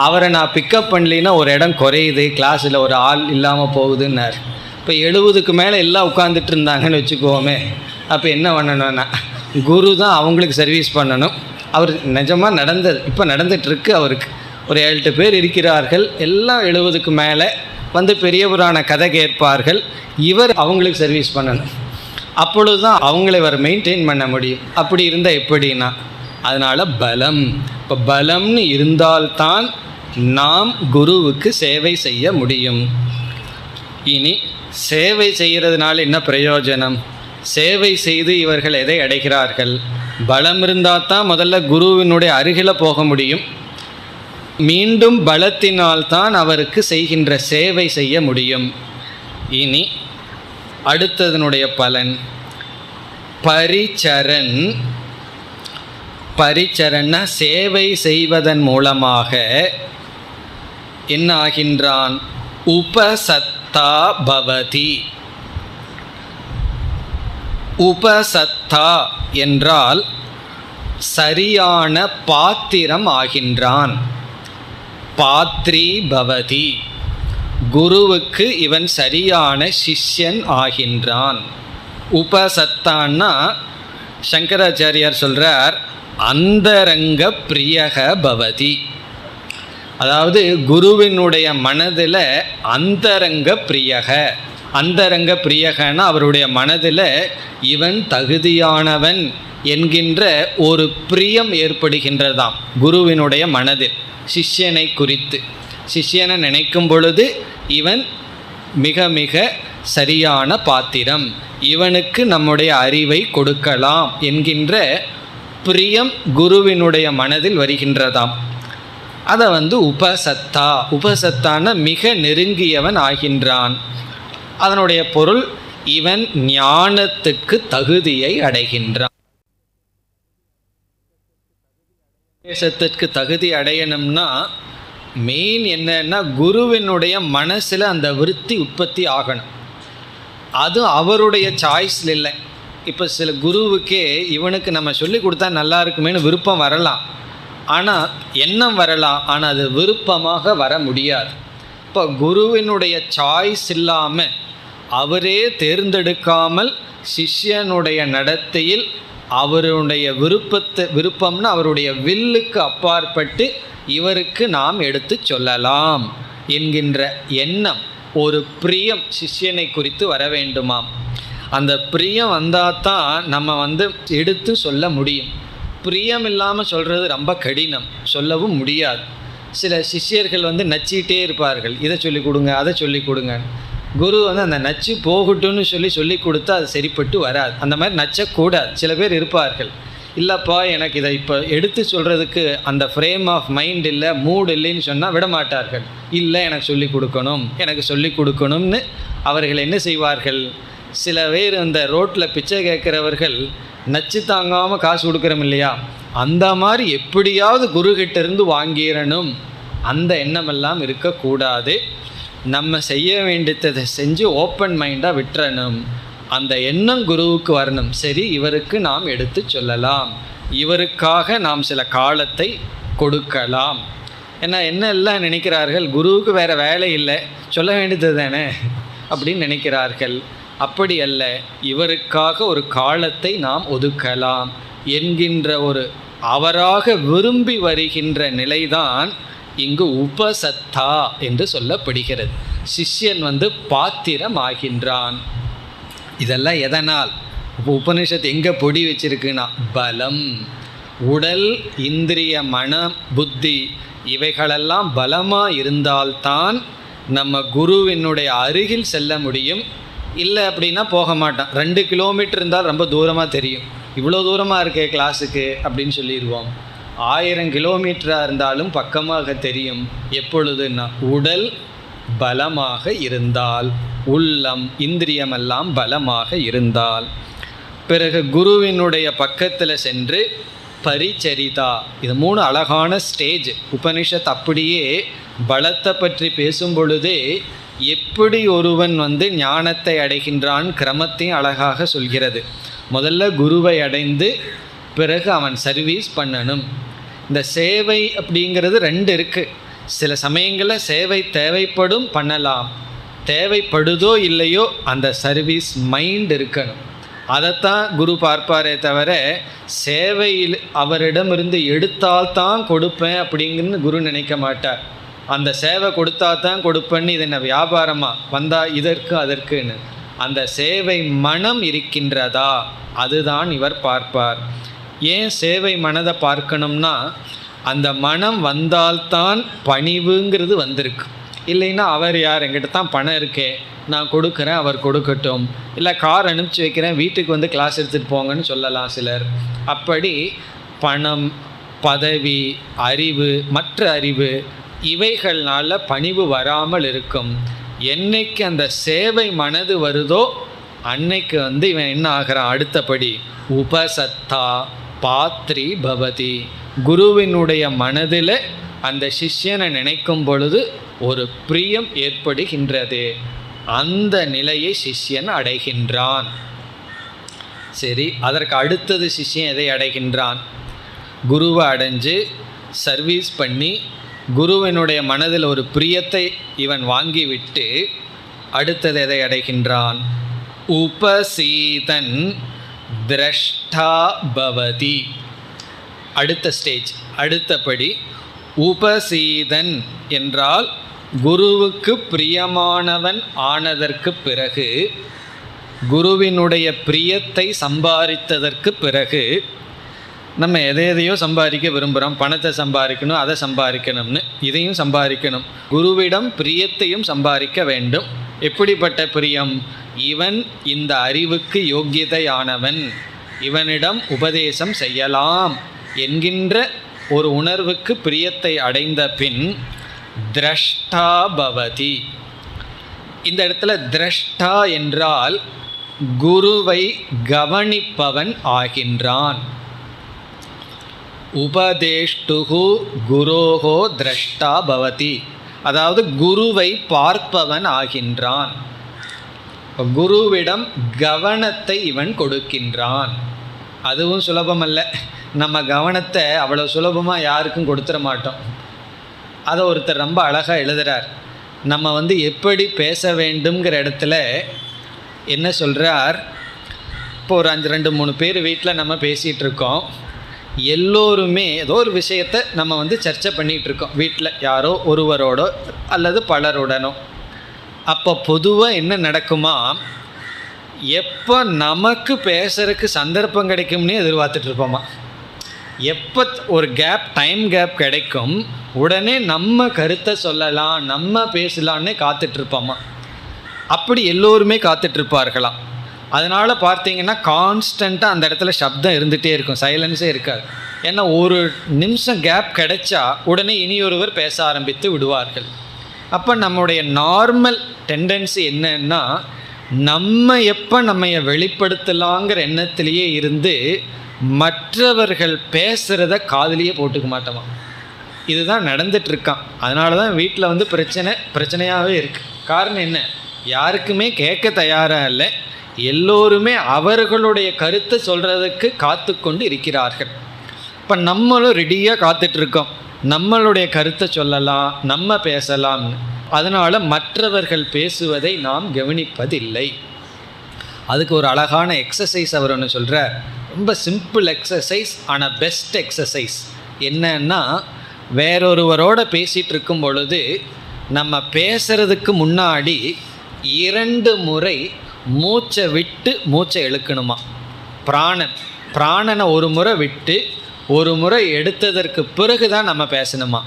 அவரை நான் பிக்கப் பண்ணலின்னா ஒரு இடம் குறையுது, கிளாஸில் ஒரு ஆள் இல்லாமல் போகுதுன்னார். இப்போ 70க்கு மேலே எல்லாம் உட்காந்துட்டு இருந்தாங்கன்னு வச்சுக்குவோமே, அப்போ என்ன பண்ணணும்னா குரு தான் அவங்களுக்கு சர்வீஸ் பண்ணணும். அவர் நிஜமாக நடந்தது, இப்போ நடந்துகிட்ருக்கு. அவருக்கு ஒரு 7-8 பேர் இருக்கிறார்கள், எல்லாம் 70க்கு மேலே பெரிய புராண கதை கேட்பார்கள். இவர் அவங்களுக்கு சர்வீஸ் பண்ணணும். அப்பொழுது தான் அவங்கள இவர் மெயின்டைன் பண்ண முடியும். அப்படி இருந்தால் எப்படின்னா, அதனால் பலம். இப்போ பலம்னு இருந்தால்தான் நாம் குருவுக்கு சேவை செய்ய முடியும். இனி சேவை செய்கிறதுனால என்ன பிரயோஜனம்? சேவை செய்து இவர்கள் எதை அடைகிறார்கள்? பலம் இருந்தால் தான் முதல்ல குருவினுடைய அருகில் போக முடியும். மீண்டும் பலத்தினால்தான் அவருக்கு செய்கின்ற சேவை செய்ய முடியும். இனி அடுத்ததனுடைய பலன் பரிச்சரன். பரிச்சரன்னா சேவை செய்வதன் மூலமாக என்ன ஆகின்றான்? உபசத்தா பவதி. உபசத்தா என்றால் சரியான பாத்திரம் ஆகின்றான். பாத்ரி பவதி. குருவுக்கு இவன் சரியான சிஷ்யன் ஆகின்றான். உபசத்தான்னா சங்கராச்சாரியார் சொல்கிறார், அந்தரங்க பிரியக பவதி. அதாவது குருவினுடைய மனதில் அந்தரங்க பிரியக. அந்தரங்க பிரியகன்னா அவருடைய மனதில் இவன் தகுதியானவன் என்கின்ற ஒரு பிரியம் ஏற்படுகின்றதாம் குருவினுடைய மனதில். சிஷ்யனை குறித்து சிஷ்யனை நினைக்கும் பொழுது இவன் மிக மிக சரியான பாத்திரம், இவனுக்கு நம்முடைய அறிவை கொடுக்கலாம் என்கின்ற பிரியம் குருவினுடைய மனதில் வருகின்றதாம். அதை உபசத்தா, உபசத்தான மிக நெருங்கியவன் ஆகின்றான். அதனுடைய பொருள் இவன் ஞானத்துக்கு தகுதியை அடைகின்றான். உபதேசத்திற்கு தகுதி அடையணும்னா மெயின் என்னன்னா குருவினுடைய மனசில் அந்த விருத்தி உற்பத்தி ஆகணும். அது அவருடைய சாய்ஸில் இல்லை. இப்போ சில குருவுக்கே இவனுக்கு நம்ம சொல்லி கொடுத்தா நல்லா இருக்குமேனு விருப்பம் வரலாம், ஆனால் எண்ணம் வரலாம், ஆனால் அது விருப்பமாக வர முடியாது. இப்போ குருவினுடைய சாய்ஸ் இல்லாமல், அவரே தேர்ந்தெடுக்காமல் சிஷ்யனுடைய நடத்தையில் அவருடைய விருப்பம்னா அவருடைய வில்லுக்கு அப்பாற்பட்டு இவருக்கு நாம் எடுத்து சொல்லலாம் என்கின்ற எண்ணம், ஒரு பிரியம் சிஷ்யனை குறித்து வர வேண்டுமாம். அந்த பிரியம் வந்தால் தான் நம்ம எடுத்து சொல்ல முடியும். பிரியம் இல்லாமல் சொல்கிறது ரொம்ப கடினம், சொல்லவும் முடியாது. சில சிஷ்யர்கள் நச்சிக்கிட்டே இருப்பார்கள், இதை சொல்லிக் கொடுங்க அதை சொல்லிக் கொடுங்க. குரு அந்த நச்சு போகட்டும்னு சொல்லி கொடுத்தா அது சரிப்பட்டு வராது. அந்த மாதிரி நச்சக்கூடாது. சில பேர் இருப்பார்கள், இல்லைப்பா எனக்கு இதை இப்போ எடுத்து சொல்கிறதுக்கு அந்த ஃப்ரேம் ஆஃப் மைண்ட் இல்லை, மூடு இல்லைன்னு சொன்னால் விட மாட்டார்கள். இல்லை எனக்கு சொல்லிக் கொடுக்கணும், எனக்கு சொல்லிக் கொடுக்கணும்னு அவர்கள் என்ன செய்வார்கள்? சில பேர் அந்த ரோட்டில் பிச்சை கேட்குறவர்கள் நச்சு தாங்காமல் காசு கொடுக்குறோம் இல்லையா, அந்த மாதிரி எப்படியாவது குருக்கிட்ட இருந்து வாங்கிடணும் அந்த எண்ணமெல்லாம் இருக்கக்கூடாது. நம்ம செய்ய வேண்டியதை செஞ்சு ஓப்பன் மைண்டாக விட்டுறணும். அந்த எண்ணம் குருவுக்கு வரணும். சரி, இவருக்கு நாம் எடுத்து சொல்லலாம், இவருக்காக நாம் சில காலத்தை கொடுக்கலாம். ஏன்னா என்ன எல்லாம் நினைக்கிறார்கள், குருவுக்கு வேறு வேலை இல்லை, சொல்ல வேண்டியது தானே அப்படின்னு நினைக்கிறார்கள். அப்படி அல்ல, இவருக்காக ஒரு காலத்தை நாம் ஒதுக்கலாம் என்கின்ற ஒரு அவராக விரும்பி வருகின்ற நிலைதான் இங்கு உபசத்தா என்று சொல்லப்படுகிறது. சிஷ்யன் பாத்திரம் ஆகின்றான். இதெல்லாம் எதனால்? இப்போ உபனிஷத்து எங்கே பொடி வச்சிருக்குன்னா, பலம், உடல், இந்திரிய, மனம், புத்தி இவைகளெல்லாம் பலமாக இருந்தால்தான் நம்ம குருவினுடைய அருகில் செல்ல முடியும். இல்லை அப்படின்னா போக மாட்டான். 2 கிலோமீட்டர் இருந்தால் ரொம்ப தூரமாக தெரியும், இவ்வளோ தூரமாக இருக்கே கிளாஸுக்கு அப்படின்னு சொல்லிடுவோம். 1000 கிலோமீட்டராக இருந்தாலும் பக்கமாக தெரியும். எப்பொழுதுன்னா உடல் பலமாக இருந்தால், உள்ளம் இந்திரியமெல்லாம் பலமாக இருந்தால். பிறகு குருவினுடைய பக்கத்தில் சென்று பரிச்சரிதா, இது 3 அழகான ஸ்டேஜ். உபனிஷத் அப்படியே பலத்தை பற்றி பேசும் பொழுதே எப்படி ஒருவன் ஞானத்தை அடைகின்றான் கிரமத்தையும் அழகாக சொல்கிறது. முதல்ல குருவை அடைந்து பிறகு அவன் சர்வீஸ் பண்ணணும். இந்த சேவை அப்படிங்கிறது 2 இருக்குது. சில சமயங்களில் சேவை தேவைப்படும், பண்ணலாம். தேவைப்படுதோ இல்லையோ அந்த சர்வீஸ் மைண்ட் இருக்கணும். அதைத்தான் குரு பார்ப்பாரே தவிர சேவையில் அவரிடமிருந்து எடுத்தால்தான் கொடுப்பேன் அப்படிங்கிறது குரு நினைக்க மாட்டார். அந்த சேவை கொடுத்தா தான் கொடுப்பேன்னு இது என்ன வியாபாரமாக வந்தால் இதற்கு அதற்குன்னு அந்த சேவை மனம் இருக்கின்றதா அதுதான் இவர் பார்ப்பார். ஏன் சேவை மனதை பார்க்கணும்னா, அந்த மனம் வந்தால்தான் பணிவுங்கிறது வந்திருக்கு. இல்லைன்னா அவர் யார், என்கிட்ட தான் பணம் இருக்கே, நான் கொடுக்குறேன், அவர் கொடுக்கட்டும், இல்லை கார் அனுப்பிச்சி வைக்கிறேன், வீட்டுக்கு கிளாஸ் எடுத்துகிட்டு போங்கன்னு சொல்லலாம் சிலர். அப்படி பணம், பதவி, அறிவு, மற்ற அறிவு இவைகள்னால பணிவு வராமல் இருக்கும். என்னைக்கு அந்த சேவை மனது வருதோ அன்னைக்கு இவன் என்ன ஆகிறான், அடுத்தபடி உபசத்தா பாத்ரி பவதி. குருவினுடைய மனதில் அந்த சிஷ்யனை நினைக்கும் பொழுது ஒரு பிரியம் ஏற்படுகின்றது. அந்த நிலையை சிஷ்யன் அடைகின்றான். சரி, அதற்கு அடுத்தது சிஷ்யன் எதை அடைகின்றான்? குருவை அடைஞ்சு சர்வீஸ் பண்ணி குருவினுடைய மனதில் ஒரு பிரியத்தை இவன் வாங்கிவிட்டு அடுத்தது எதை அடைகின்றான்? உபசீதன் திரஷ்டா பவதி. அடுத்த ஸ்டேஜ், அடுத்தபடி உபசீதன் என்றால் குருவுக்கு பிரியமானவன் ஆனதற்கு பிறகு, குருவினுடைய பிரியத்தை சம்பாதித்ததற்கு பிறகு, நம்ம எதையோ சம்பாதிக்க விரும்புகிறோம், பணத்தை சம்பாதிக்கணும், அதை சம்பாதிக்கணும்னு, இதையும் சம்பாதிக்கணும். குருவிடம் பிரியத்தையும் சம்பாதிக்க வேண்டும். எப்படிப்பட்ட பிரியம்? இவன் இந்த அறிவுக்கு யோக்கியதையானவன், இவனிடம் உபதேசம் செய்யலாம் என்கின்ற ஒரு உணர்வுக்கு பிரியத்தை அடைந்த பின் திரஷ்டா பவதி. இந்த இடத்துல திரஷ்டா என்றால் குருவை கவனிப்பவன் ஆகின்றான். உபதேஷ்டுகு குரோஹோ திரஷ்டா பவதி, அதாவது குருவை பார்ப்பவன் ஆகின்றான். குருவிடம் கவனத்தை இவன் கொடுக்கின்றான். அதுவும் சுலபமல்ல. நம்ம கவனத்தை அவ்வளோ சுலபமாக யாருக்கும் கொடுத்துட மாட்டோம். அதை ஒருத்தர் ரொம்ப அழகாக எழுதுகிறார். நம்ம எப்படி பேச வேண்டும்ங்கிற இடத்துல என்ன சொல்கிறார்? இப்போ ஒரு 2-3 பேர் வீட்டில் நம்ம பேசிகிட்டு இருக்கோம். எல்லோருமே ஏதோ ஒரு விஷயத்தை நம்ம சர்ச்சை பண்ணிகிட்ருக்கோம் வீட்டில், யாரோ ஒருவரோடோ அல்லது பலருடனோ. அப்போ பொதுவாக என்ன நடக்குமா, எப்போ நமக்கு பேசுறதுக்கு சந்தர்ப்பம் கிடைக்கும்னே எதிர்பார்த்துட்ருப்போமா. எப்போ ஒரு டைம் கேப் கிடைக்கும், உடனே நம்ம கருத்தை சொல்லலாம், நம்ம பேசலான்னே காத்துட்ருப்போமா. அப்படி எல்லோருமே காத்துட்ருப்பார்களாம். அதனால் பார்த்தீங்கன்னா கான்ஸ்டண்ட்டாக அந்த இடத்துல சப்தம் இருந்துகிட்டே இருக்கும், சைலன்ஸே இருக்காது. ஏன்னா ஒரு நிமிஷம் கேப் கிடைச்சா உடனே இனியொருவர் பேச ஆரம்பித்து விடுவார்கள். அப்போ நம்முடைய நார்மல் டெண்டன்சி என்னன்னா, நம்ம எப்போ நம்மைய வெளிப்படுத்தலாங்கிற எண்ணத்திலேயே இருந்து மற்றவர்கள் பேசுகிறத காதுலேயே போட்டுக்க மாட்டோமா. இதுதான் நடந்துட்டுருக்கான். அதனால தான் வீட்டில் பிரச்சனையாகவே இருக்குது. காரணம் என்ன? யாருக்குமே கேட்க தயாராக இல்லை, எல்லோருமே அவர்களுடைய கருத்தை சொல்கிறதுக்கு காத்து கொண்டு இருக்கிறார்கள். இப்போ நம்மளும் ரெடியாக காத்துட்ருக்கோம், நம்மளுடைய கருத்தை சொல்லலாம், நம்ம பேசலாம்னு. அதனால் மற்றவர்கள் பேசுவதை நாம் கவனிப்பதில்லை. அதுக்கு ஒரு அழகான எக்ஸசைஸ் அவர் ஒன்று சொல்கிறார். ரொம்ப சிம்பிள் எக்ஸசைஸ், ஆனால் பெஸ்ட் எக்ஸசைஸ். என்னன்னா, வேறொருவரோட பேசிகிட்டு இருக்கும் பொழுது நம்ம பேசுகிறதுக்கு முன்னாடி 2 முறை மூச்சை விட்டு மூச்சை இழுக்கணுமா. பிராணனை ஒரு முறை விட்டு ஒரு முறை எடுத்ததற்கு பிறகு தான் நம்ம பேசணுமா.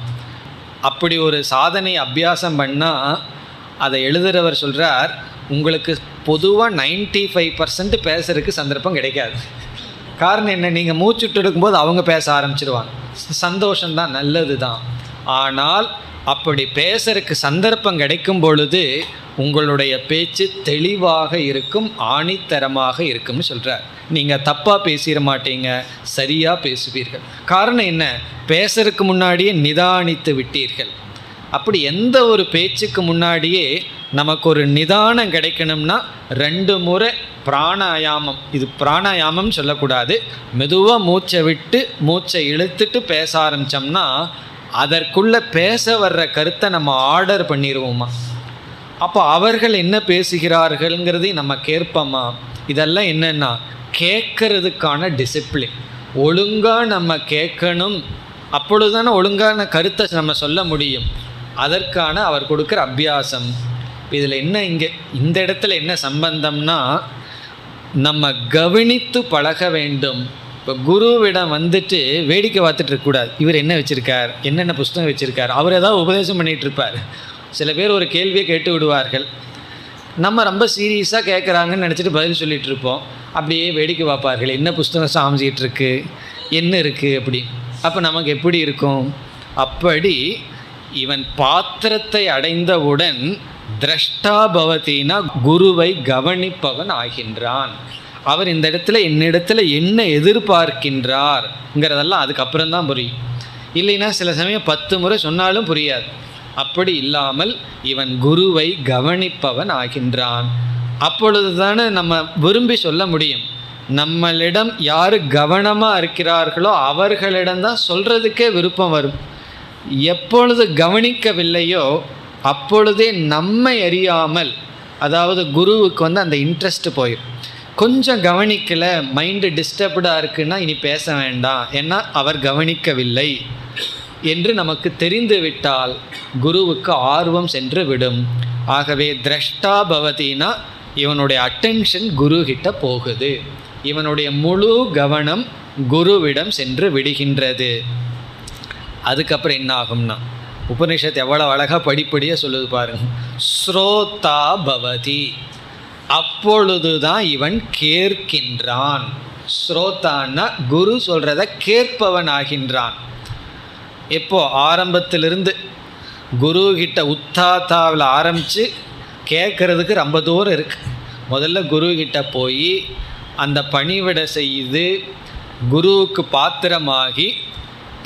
அப்படி ஒரு சாதனை அபியாசம் பண்ணால், அதை எழுதுகிறவர் சொல்கிறார், உங்களுக்கு பொதுவாக 95% பேசுறதுக்கு சந்தர்ப்பம் கிடைக்காது. காரணம் என்ன? நீங்கள் மூச்சுட்டு எடுக்கும்போது அவங்க பேச ஆரம்பிச்சிடுவாங்க. சந்தோஷம்தான், நல்லது தான். ஆனால் அப்படி பேசுறதுக்கு சந்தர்ப்பம் கிடைக்கும் பொழுது உங்களுடைய பேச்சு தெளிவாக இருக்கும், ஆணித்தரமாக இருக்கும்னு சொல்கிறார். நீங்கள் தப்பாக பேசிட மாட்டீங்க, சரியாக பேசுவீர்கள். காரணம் என்ன? பேசுறதுக்கு முன்னாடியே நிதானித்து விட்டீர்கள். அப்படி எந்த ஒரு பேச்சுக்கு முன்னாடியே நமக்கு ஒரு நிதானம் கிடைக்கணும்னா 2 முறை பிராணாயாமம். இது பிராணாயாமம் சொல்லக்கூடாது, மெதுவாக மூச்சை விட்டு மூச்சை இழுத்துட்டு பேச ஆரம்பித்தோம்னா அதற்குள்ளே பேச வர்ற கருத்தை நம்ம ஆர்டர் பண்ணிடுவோமா. அப்போ அவர்கள் என்ன பேசுகிறார்கள்ங்கிறதையும் நம்ம கேட்போமா. இதெல்லாம் என்னென்னா கேட்கறதுக்கான டிசிப்ளின். ஒழுங்காக நம்ம கேட்கணும், அப்பொழுதுதானே ஒழுங்கான கருத்தை நம்ம சொல்ல முடியும். அதற்கான அவர் கொடுக்குற அபியாசம். இதில் என்ன இங்கே இந்த இடத்துல என்ன சம்பந்தம்னா, நம்ம கவனித்து பழக வேண்டும். இப்போ குருவிடம் வேடிக்கை பார்த்துட்டு இருக்கக்கூடாது. இவர் என்ன வச்சுருக்கார், என்னென்ன புஸ்தகம் வச்சுருக்கார், அவர் ஏதாவது உபதேசம் பண்ணிகிட்டு இருப்பார். சில பேர் ஒரு கேள்வியை கேட்டு விடுவார்கள், நம்ம ரொம்ப சீரியஸாக கேட்குறாங்கன்னு நினச்சிட்டு பதில் சொல்லிகிட்டு இருப்போம். அப்படியே வேடிக்கை பார்ப்பார்கள், என்ன புஸ்தகம் சாமிச்சிட்டு இருக்கு, என்ன இருக்குது அப்படி. அப்போ நமக்கு எப்படி இருக்கும்? அப்படி இவன் பாத்திரத்தை அடைந்தவுடன் திரஷ்டா பவதினா குருவை கவனிப்பவன் ஆகின்றான். அவர் இந்த இடத்துல என்னிடத்துல என்ன எதிர்பார்க்கின்றார்ங்கிறதெல்லாம் அதுக்கப்புறம்தான் புரியும். இல்லைன்னா சில சமயம் 10 முறை சொன்னாலும் புரியாது. அப்படி இல்லாமல் இவன் குருவை கவனிப்பவன் ஆகின்றான். அப்பொழுது தானே நம்ம விரும்பி சொல்ல முடியும். நம்மளிடம் யார் கவனமாக இருக்கிறார்களோ அவர்களிடம்தான் சொல்கிறதுக்கே விருப்பம் வரும். எப்பொழுது கவனிக்கவில்லையோ அப்பொழுதே நம்மை அறியாமல், அதாவது குருவுக்கு அந்த இன்ட்ரெஸ்ட் போயிடும். கொஞ்சம் கவனிக்கலை, மைண்டு டிஸ்டர்ப்டாக இருக்குன்னா இனி பேச வேண்டாம், ஏன்னா அவர் கவனிக்கவில்லை என்று நமக்கு தெரிந்து விட்டால் குருவுக்கு ஆர்வம் சென்று விடும். ஆகவே திரஷ்டா பவதினா இவனுடைய அட்டென்ஷன் குரு கிட்ட போகுது, இவனுடைய முழு கவனம் குருவிடம் சென்று விடுகின்றது. அதுக்கப்புறம் என்ன ஆகும்னா, உபனிஷத்து எவ்வளோ அழகாக படிப்படியாக சொல்லுது பாருங்க. ஸ்ரோதா பவதி, அப்பொழுது தான் இவன் கேட்கின்றான். ஸ்ரோதான்னா குரு சொல்கிறத கேட்பவன் ஆகின்றான். எப்போ? ஆரம்பத்திலிருந்து குருக்கிட்ட உத்தாத்தாவில் ஆரம்பித்து கேட்குறதுக்கு ரொம்ப தூரம் இருக்குது. முதல்ல குருக்கிட்ட போய் அந்த பணிவிட செய்து குருவுக்கு பாத்திரமாகி,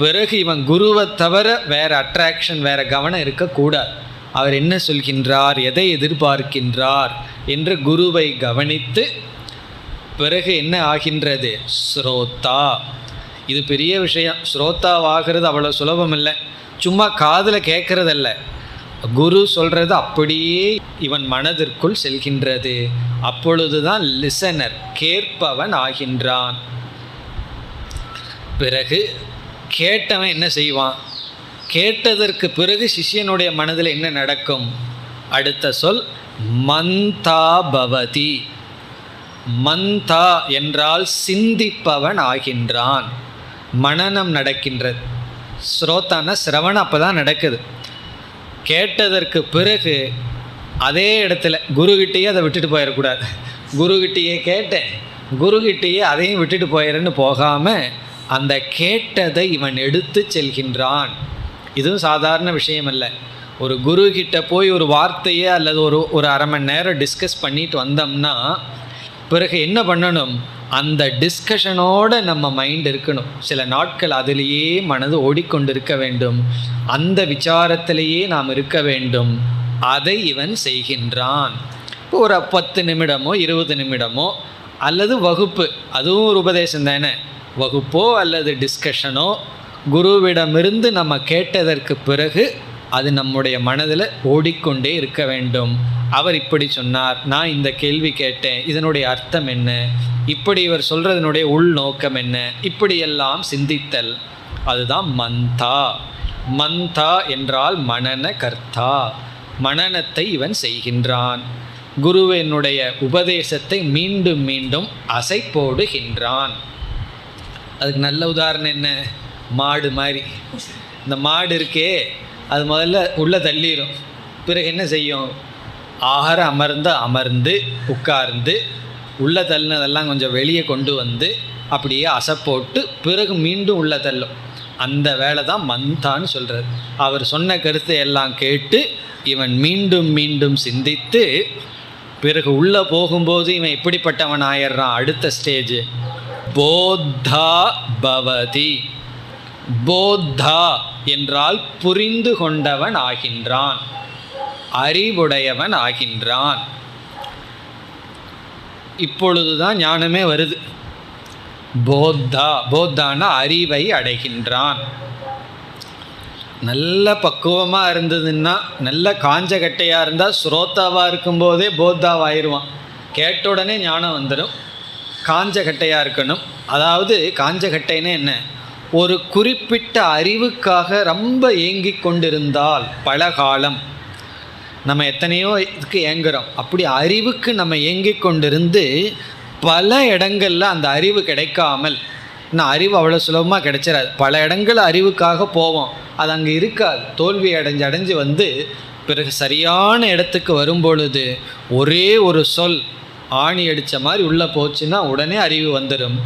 பிறகு இவன் குருவை தவிர வேறு அட்ராக்ஷன், வேறு கவனம் இருக்கக்கூடாது. அவர் என்ன சொல்கின்றார், எதை எதிர்பார்க்கின்றார் என்று குருவை கவனித்து பிறகு என்ன ஆகின்றது? ஸ்ரோதா. இது பெரிய விஷயம். ஸ்ரோதாவாகிறது அவ்வளோ சுலபம் இல்லை. சும்மா காதில் கேட்குறதல்ல, குரு சொல்கிறது அப்படியே இவன் மனதிற்குள் செல்கின்றது. அப்பொழுது தான் லிசனர், கேட்பவன் ஆகின்றான். பிறகு கேட்டவன் என்ன செய்வான்? கேட்டதற்கு பிறகு சிஷ்யனுடைய மனதில் என்ன நடக்கும்? அடுத்த சொல் மந்தா பவதி. மந்தா என்றால் சிந்திப்பவன் ஆகின்றான். மனனம் நடக்கின்றது. ஸ்ரோதான சிரவணம் அப்போ தான் நடக்குது. கேட்டதற்கு பிறகு அதே இடத்துல குருக்கிட்டேயே அதை விட்டுட்டு போயிடக்கூடாது. குருக்கிட்டேயே கேட்டேன், குருக்கிட்டேயே அதையும் விட்டுட்டு போயிடன்னு போகாமல் அந்த கேட்டதை இவன் எடுத்து செல்கின்றான். இதுவும் சாதாரண விஷயம் இல்லை. ஒரு குருக்கிட்ட போய் ஒரு வார்த்தையே அல்லது ஒரு அரை மணி நேரம் டிஸ்கஸ் பண்ணிட்டு வந்தோம்னா பிறகு என்ன பண்ணணும்? அந்த டிஸ்கஷனோடு நம்ம மைண்ட் இருக்கணும். சில நாட்கள் அதிலேயே மனது ஓடிக்கொண்டு இருக்க வேண்டும். அந்த விசாரத்திலேயே நாம் இருக்க வேண்டும். அதை இவன் செய்கின்றான். இப்போ ஒரு 10 நிமிடமோ 20 நிமிடமோ அல்லது வகுப்பு, அதுவும் ஒரு உபதேசம் தானே. வகுப்போ அல்லது டிஸ்கஷனோ குருவிடமிருந்து நம்ம கேட்டதற்கு பிறகு அது நம்முடைய மனதில் ஓடிக்கொண்டே இருக்க வேண்டும். அவர் இப்படி சொன்னார், நான் இந்த கேள்வி கேட்டேன், இதனுடைய அர்த்தம் என்ன, இப்படி இவர் சொல்கிறதனுடைய உள்நோக்கம் என்ன, இப்படியெல்லாம் சிந்தித்தல். அதுதான் மந்தா. மந்தா என்றால் மனன கர்த்தா. மனனத்தை இவன் செய்கின்றான். குருவினுடைய உபதேசத்தை மீண்டும் மீண்டும் அசை போடுகின்றான். அதுக்கு நல்ல உதாரணம் என்ன? மாடு மாதிரி. இந்த மாடு இருக்கே, அது முதல்ல உள்ளே தள்ளிடும். பிறகு என்ன செய்யும்? ஆகாரம் அமர்ந்து உட்கார்ந்து உள்ளே தள்ளினதெல்லாம் கொஞ்சம் வெளியே கொண்டு வந்து அப்படியே அசை போட்டு பிறகு மீண்டும் உள்ளே தள்ளும். அந்த வேலை தான் மந்தான்னு சொல்கிறது. அவர் சொன்ன கருத்தை எல்லாம் கேட்டு இவன் மீண்டும் மீண்டும் சிந்தித்து பிறகு உள்ளே போகும்போது இவன் எப்படிப்பட்டவன் ஆயிடுறான்? அடுத்த ஸ்டேஜ் போத்தா பவதி. போத்தா என்றால் புரிந்து கொண்டவன் ஆகின்றான், அறிவுடையவன் ஆகின்றான். இப்பொழுதுதான் ஞானமே வருது. போத்தான அறிவை அடைகின்றான். நல்ல பக்குவமாக இருந்ததுன்னா, நல்ல காஞ்சகட்டையாக இருந்தால் ஸ்ரோதாவாக இருக்கும்போதே போத்தாவாயிருவான். கேட்ட உடனே ஞானம் வந்துடும். காஞ்சகட்டையாக இருக்கணும். அதாவது காஞ்சகட்டைன்னு என்ன? ஒரு குறிப்பிட்ட அறிவுக்காக ரொம்ப ஏங்கி கொண்டிருந்தால் பல காலம் நம்ம எத்தனையோ இதுக்கு ஏங்குறோம். அப்படி அறிவுக்கு நம்ம ஏங்கி கொண்டிருந்து பல இடங்களில் அந்த அறிவு கிடைக்காமல், இன்னும் அறிவு அவ்வளோ சுலபமாக கிடைச்சிடாது. பல இடங்கள் அறிவுக்காக போவோம், அது அங்கே இருக்காது. தோல்வி அடைஞ்சு வந்து பிறகு சரியான இடத்துக்கு வரும்பொழுது ஒரே ஒரு சொல் ஆணி அடித்த மாதிரி உள்ளே போச்சுன்னா உடனே அறிவு வந்துடும்.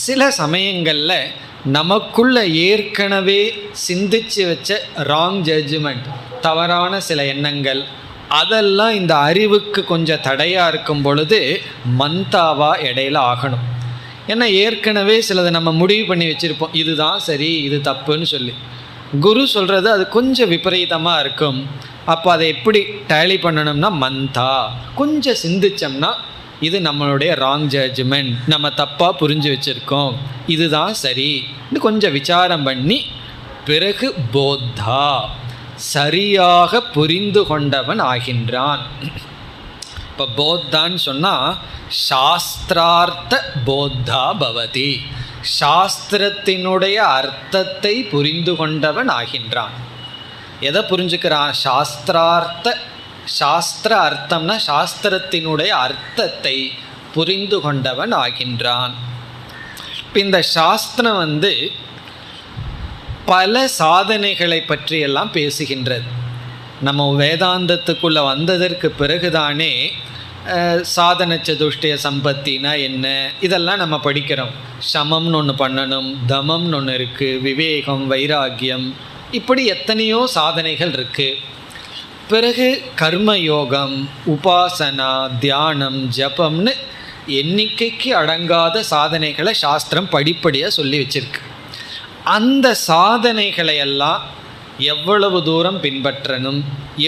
சில சமயங்களில் நமக்குள்ள ஏற்கனவே சிந்திச்சு வச்ச ராங் ஜட்ஜ்மெண்ட், தவறான சில எண்ணங்கள், அதெல்லாம் இந்த அறிவுக்கு கொஞ்சம் தடையாக இருக்கும் பொழுது மந்தாவாக இடையில ஆகணும். ஏன்னா ஏற்கனவே சிலதை நம்ம முடிவு பண்ணி வச்சுருப்போம், இதுதான் சரி இது தப்புன்னு சொல்லி. குரு சொல்கிறது அது கொஞ்சம் விபரீதமாக இருக்கும். அப்போ அதை எப்படி டேலி பண்ணணும்னா மந்தா. கொஞ்சம் சிந்திச்சோம்னா இது நம்மளுடைய ராங் ஜட்ஜ்மெண்ட், நம்ம தப்பாக புரிஞ்சு வச்சுருக்கோம், இதுதான் சரி கொஞ்சம் விசாரம் பண்ணி பிறகு போத்தா, சரியாக புரிந்து கொண்டவன் ஆகின்றான். இப்போ போத்தான்னு சொன்னால் சாஸ்திரார்த்த போத்தா பவதி. சாஸ்திரத்தினுடைய அர்த்தத்தை புரிந்து கொண்டவன் ஆகின்றான். எதை புரிஞ்சுக்கிறான்? சாஸ்திர அர்த்தம்னா சாஸ்திரத்தினுடைய அர்த்தத்தை புரிந்து கொண்டவன் ஆகின்றான். இப்போ இந்த சாஸ்திரம் பல சாதனைகளை பற்றியெல்லாம் பேசுகின்றது. நம்ம வேதாந்தத்துக்குள்ளே வந்ததற்கு பிறகுதானே சாதன சதுஷ்டய சம்பத்தினா என்ன இதெல்லாம் நம்ம படிக்கிறோம். சமம்னு ஒன்று பண்ணணும், தமம்னு ஒன்று இருக்குது, விவேகம், வைராக்கியம், இப்படி எத்தனையோ சாதனைகள் இருக்குது. பிறகு கர்மயோகம், உபாசனா, தியானம், ஜபம்னு எண்ணிக்கைக்கு அடங்காத சாதனைகளை சாஸ்திரம் படிப்படியாக சொல்லி வச்சிருக்கு. அந்த சாதனைகளையெல்லாம் எவ்வளவு தூரம் பின்பற்றணும்,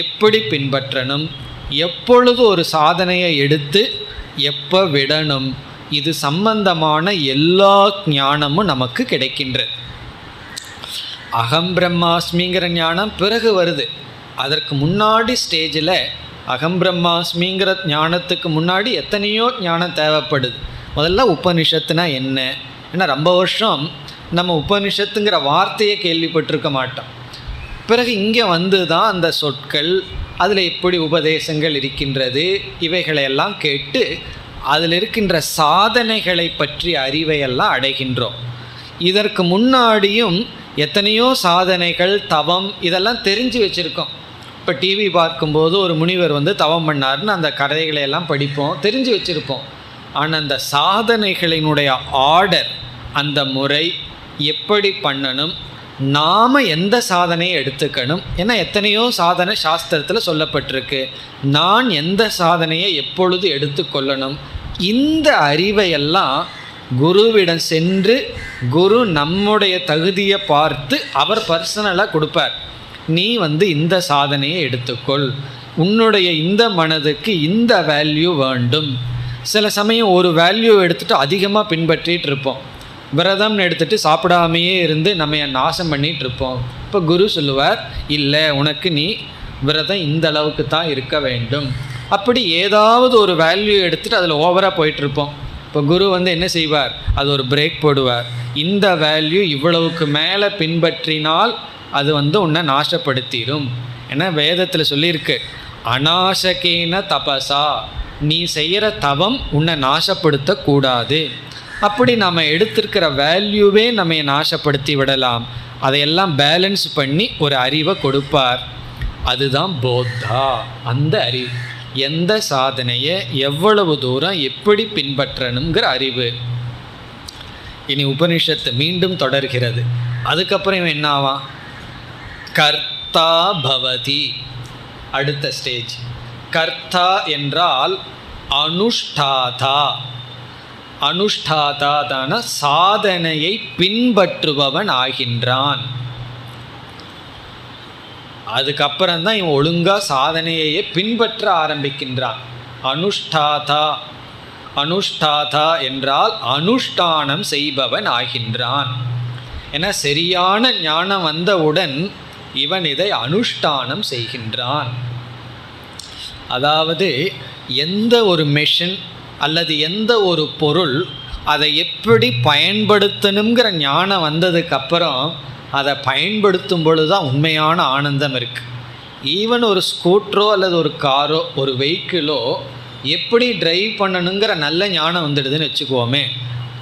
எப்படி பின்பற்றணும், எப்பொழுது ஒரு சாதனையை எடுத்து எப்போ விடணும், இது சம்பந்தமான எல்லா ஞானமும் நமக்கு கிடைக்கின்றது. அகம் பிரம்மாஸ்மிங்கிற ஞானம் பிறகு வருது. அதற்கு முன்னாடி ஸ்டேஜில் அகம் பிரம்மாஸ்மிங்கிற ஞானத்துக்கு முன்னாடி எத்தனையோ ஞானம் தேவைப்படுது. முதல்ல உபனிஷத்துனா என்ன, ஏன்னா ரொம்ப வருஷம் நம்ம உபனிஷத்துங்கிற வார்த்தையை கேள்விப்பட்டிருக்க மாட்டோம். பிறகு இங்கே வந்து தான் அந்த சொற்கள், அதில் எப்படி உபதேசங்கள் இருக்கின்றது, இவைகளையெல்லாம் கேட்டு அதில் இருக்கின்ற சாதனைகளை பற்றி அறிவையெல்லாம் அடைகின்றோம். இதற்கு முன்னாடியும் எத்தனையோ சாதனைகள், தவம், இதெல்லாம் தெரிஞ்சு வச்சுருக்கோம். இப்போ டிவி பார்க்கும்போது ஒரு முனிவர் வந்து தவம் பண்ணார்னு அந்த கதைகளை எல்லாம் படிப்போம், தெரிஞ்சு வச்சுருப்போம். ஆனால் அந்த சாதனைகளினுடைய ஆர்டர், அந்த முறை எப்படி பண்ணணும், நாம் எந்த சாதனையை எடுத்துக்கணும், ஏன்னா எத்தனையோ சாதனை சாஸ்திரத்தில் சொல்லப்பட்டிருக்கு. நான் எந்த சாதனையை எப்பொழுது எடுத்துக்கொள்ளணும், இந்த அறிவையெல்லாம் குருவிடம் சென்று குரு நம்முடைய தகுதியை பார்த்து அவர் பர்சனலாக கொடுப்பார். நீ வந்து இந்த சாதனையை எடுத்துக்கொள், உன்னுடைய இந்த மனதுக்கு இந்த வேல்யூ வேண்டும். சில சமயம் ஒரு வேல்யூ எடுத்துகிட்டு அதிகமாக பின்பற்றிகிட்டு இருப்போம். விரதம்னு எடுத்துகிட்டு சாப்பிடாமையே இருந்து நம்ம நாசம் பண்ணிகிட்டு இருப்போம். இப்போ குரு சொல்லுவார், இல்லை, உனக்கு நீ விரதம் இந்த அளவுக்கு தான் இருக்க வேண்டும். அப்படி ஏதாவது ஒரு வேல்யூ எடுத்துகிட்டு அதில் ஓவராக போயிட்டுருப்போம். இப்போ குரு வந்து என்ன செய்வார், அது ஒரு பிரேக் போடுவார். இந்த வேல்யூ இவ்வளவுக்கு மேலே பின்பற்றினால் அது வந்து உன்னை நாசப்படுத்திடும். ஏன்னா வேதத்தில் சொல்லியிருக்கு, அநாசகேன தபசா, நீ செய்கிற தவம் உன்னை நாசப்படுத்தக்கூடாது. அப்படி நம்ம எடுத்திருக்கிற வேல்யூவே நம்ம நாசப்படுத்தி விடலாம். அதையெல்லாம் பேலன்ஸ் பண்ணி ஒரு அறிவை கொடுப்பார். அதுதான் போத்தா, அந்த அறிவு. எந்த சாதனையை எவ்வளவு தூரம் எப்படி பின்பற்றணுங்கிற அறிவு. இனி உபனிஷத்து மீண்டும் தொடர்கிறது. அதுக்கப்புறம் இவன் என்ன ஆவான், கர்த்தா பவதி. அடுத்த ஸ்டேஜ் கர்த்தா என்றால் அனுஷ்டாதா. அனுஷ்டாதாதான சாதனையை பின்பற்றுபவன் ஆகின்றான். அதுக்கப்புறம் தான் இவன் ஒழுங்காக சாதனையையே பின்பற்ற ஆரம்பிக்கின்றான். அனுஷ்டாதா, அனுஷ்டாதா என்றால் அனுஷ்டானம் செய்பவன் ஆகின்றான். ஏன்னா சரியான ஞானம் வந்தவுடன் இவன் இதை அனுஷ்டானம் செய்கின்றான். அதாவது எந்த ஒரு மெஷின் அல்லது எந்த ஒரு பொருள் அதை எப்படி பயன்படுத்தணுங்கிற ஞானம் வந்ததுக்கப்புறம் அதை பயன்படுத்தும் பொழுது தான் உண்மையான ஆனந்தம் இருக்குது. ஈவன் ஒரு ஸ்கூட்டரோ அல்லது ஒரு காரோ, ஒரு வெஹிக்கிளோ எப்படி டிரைவ் பண்ணணுங்கிற நல்ல ஞானம் வந்துடுதுன்னு வச்சுக்குவோமே,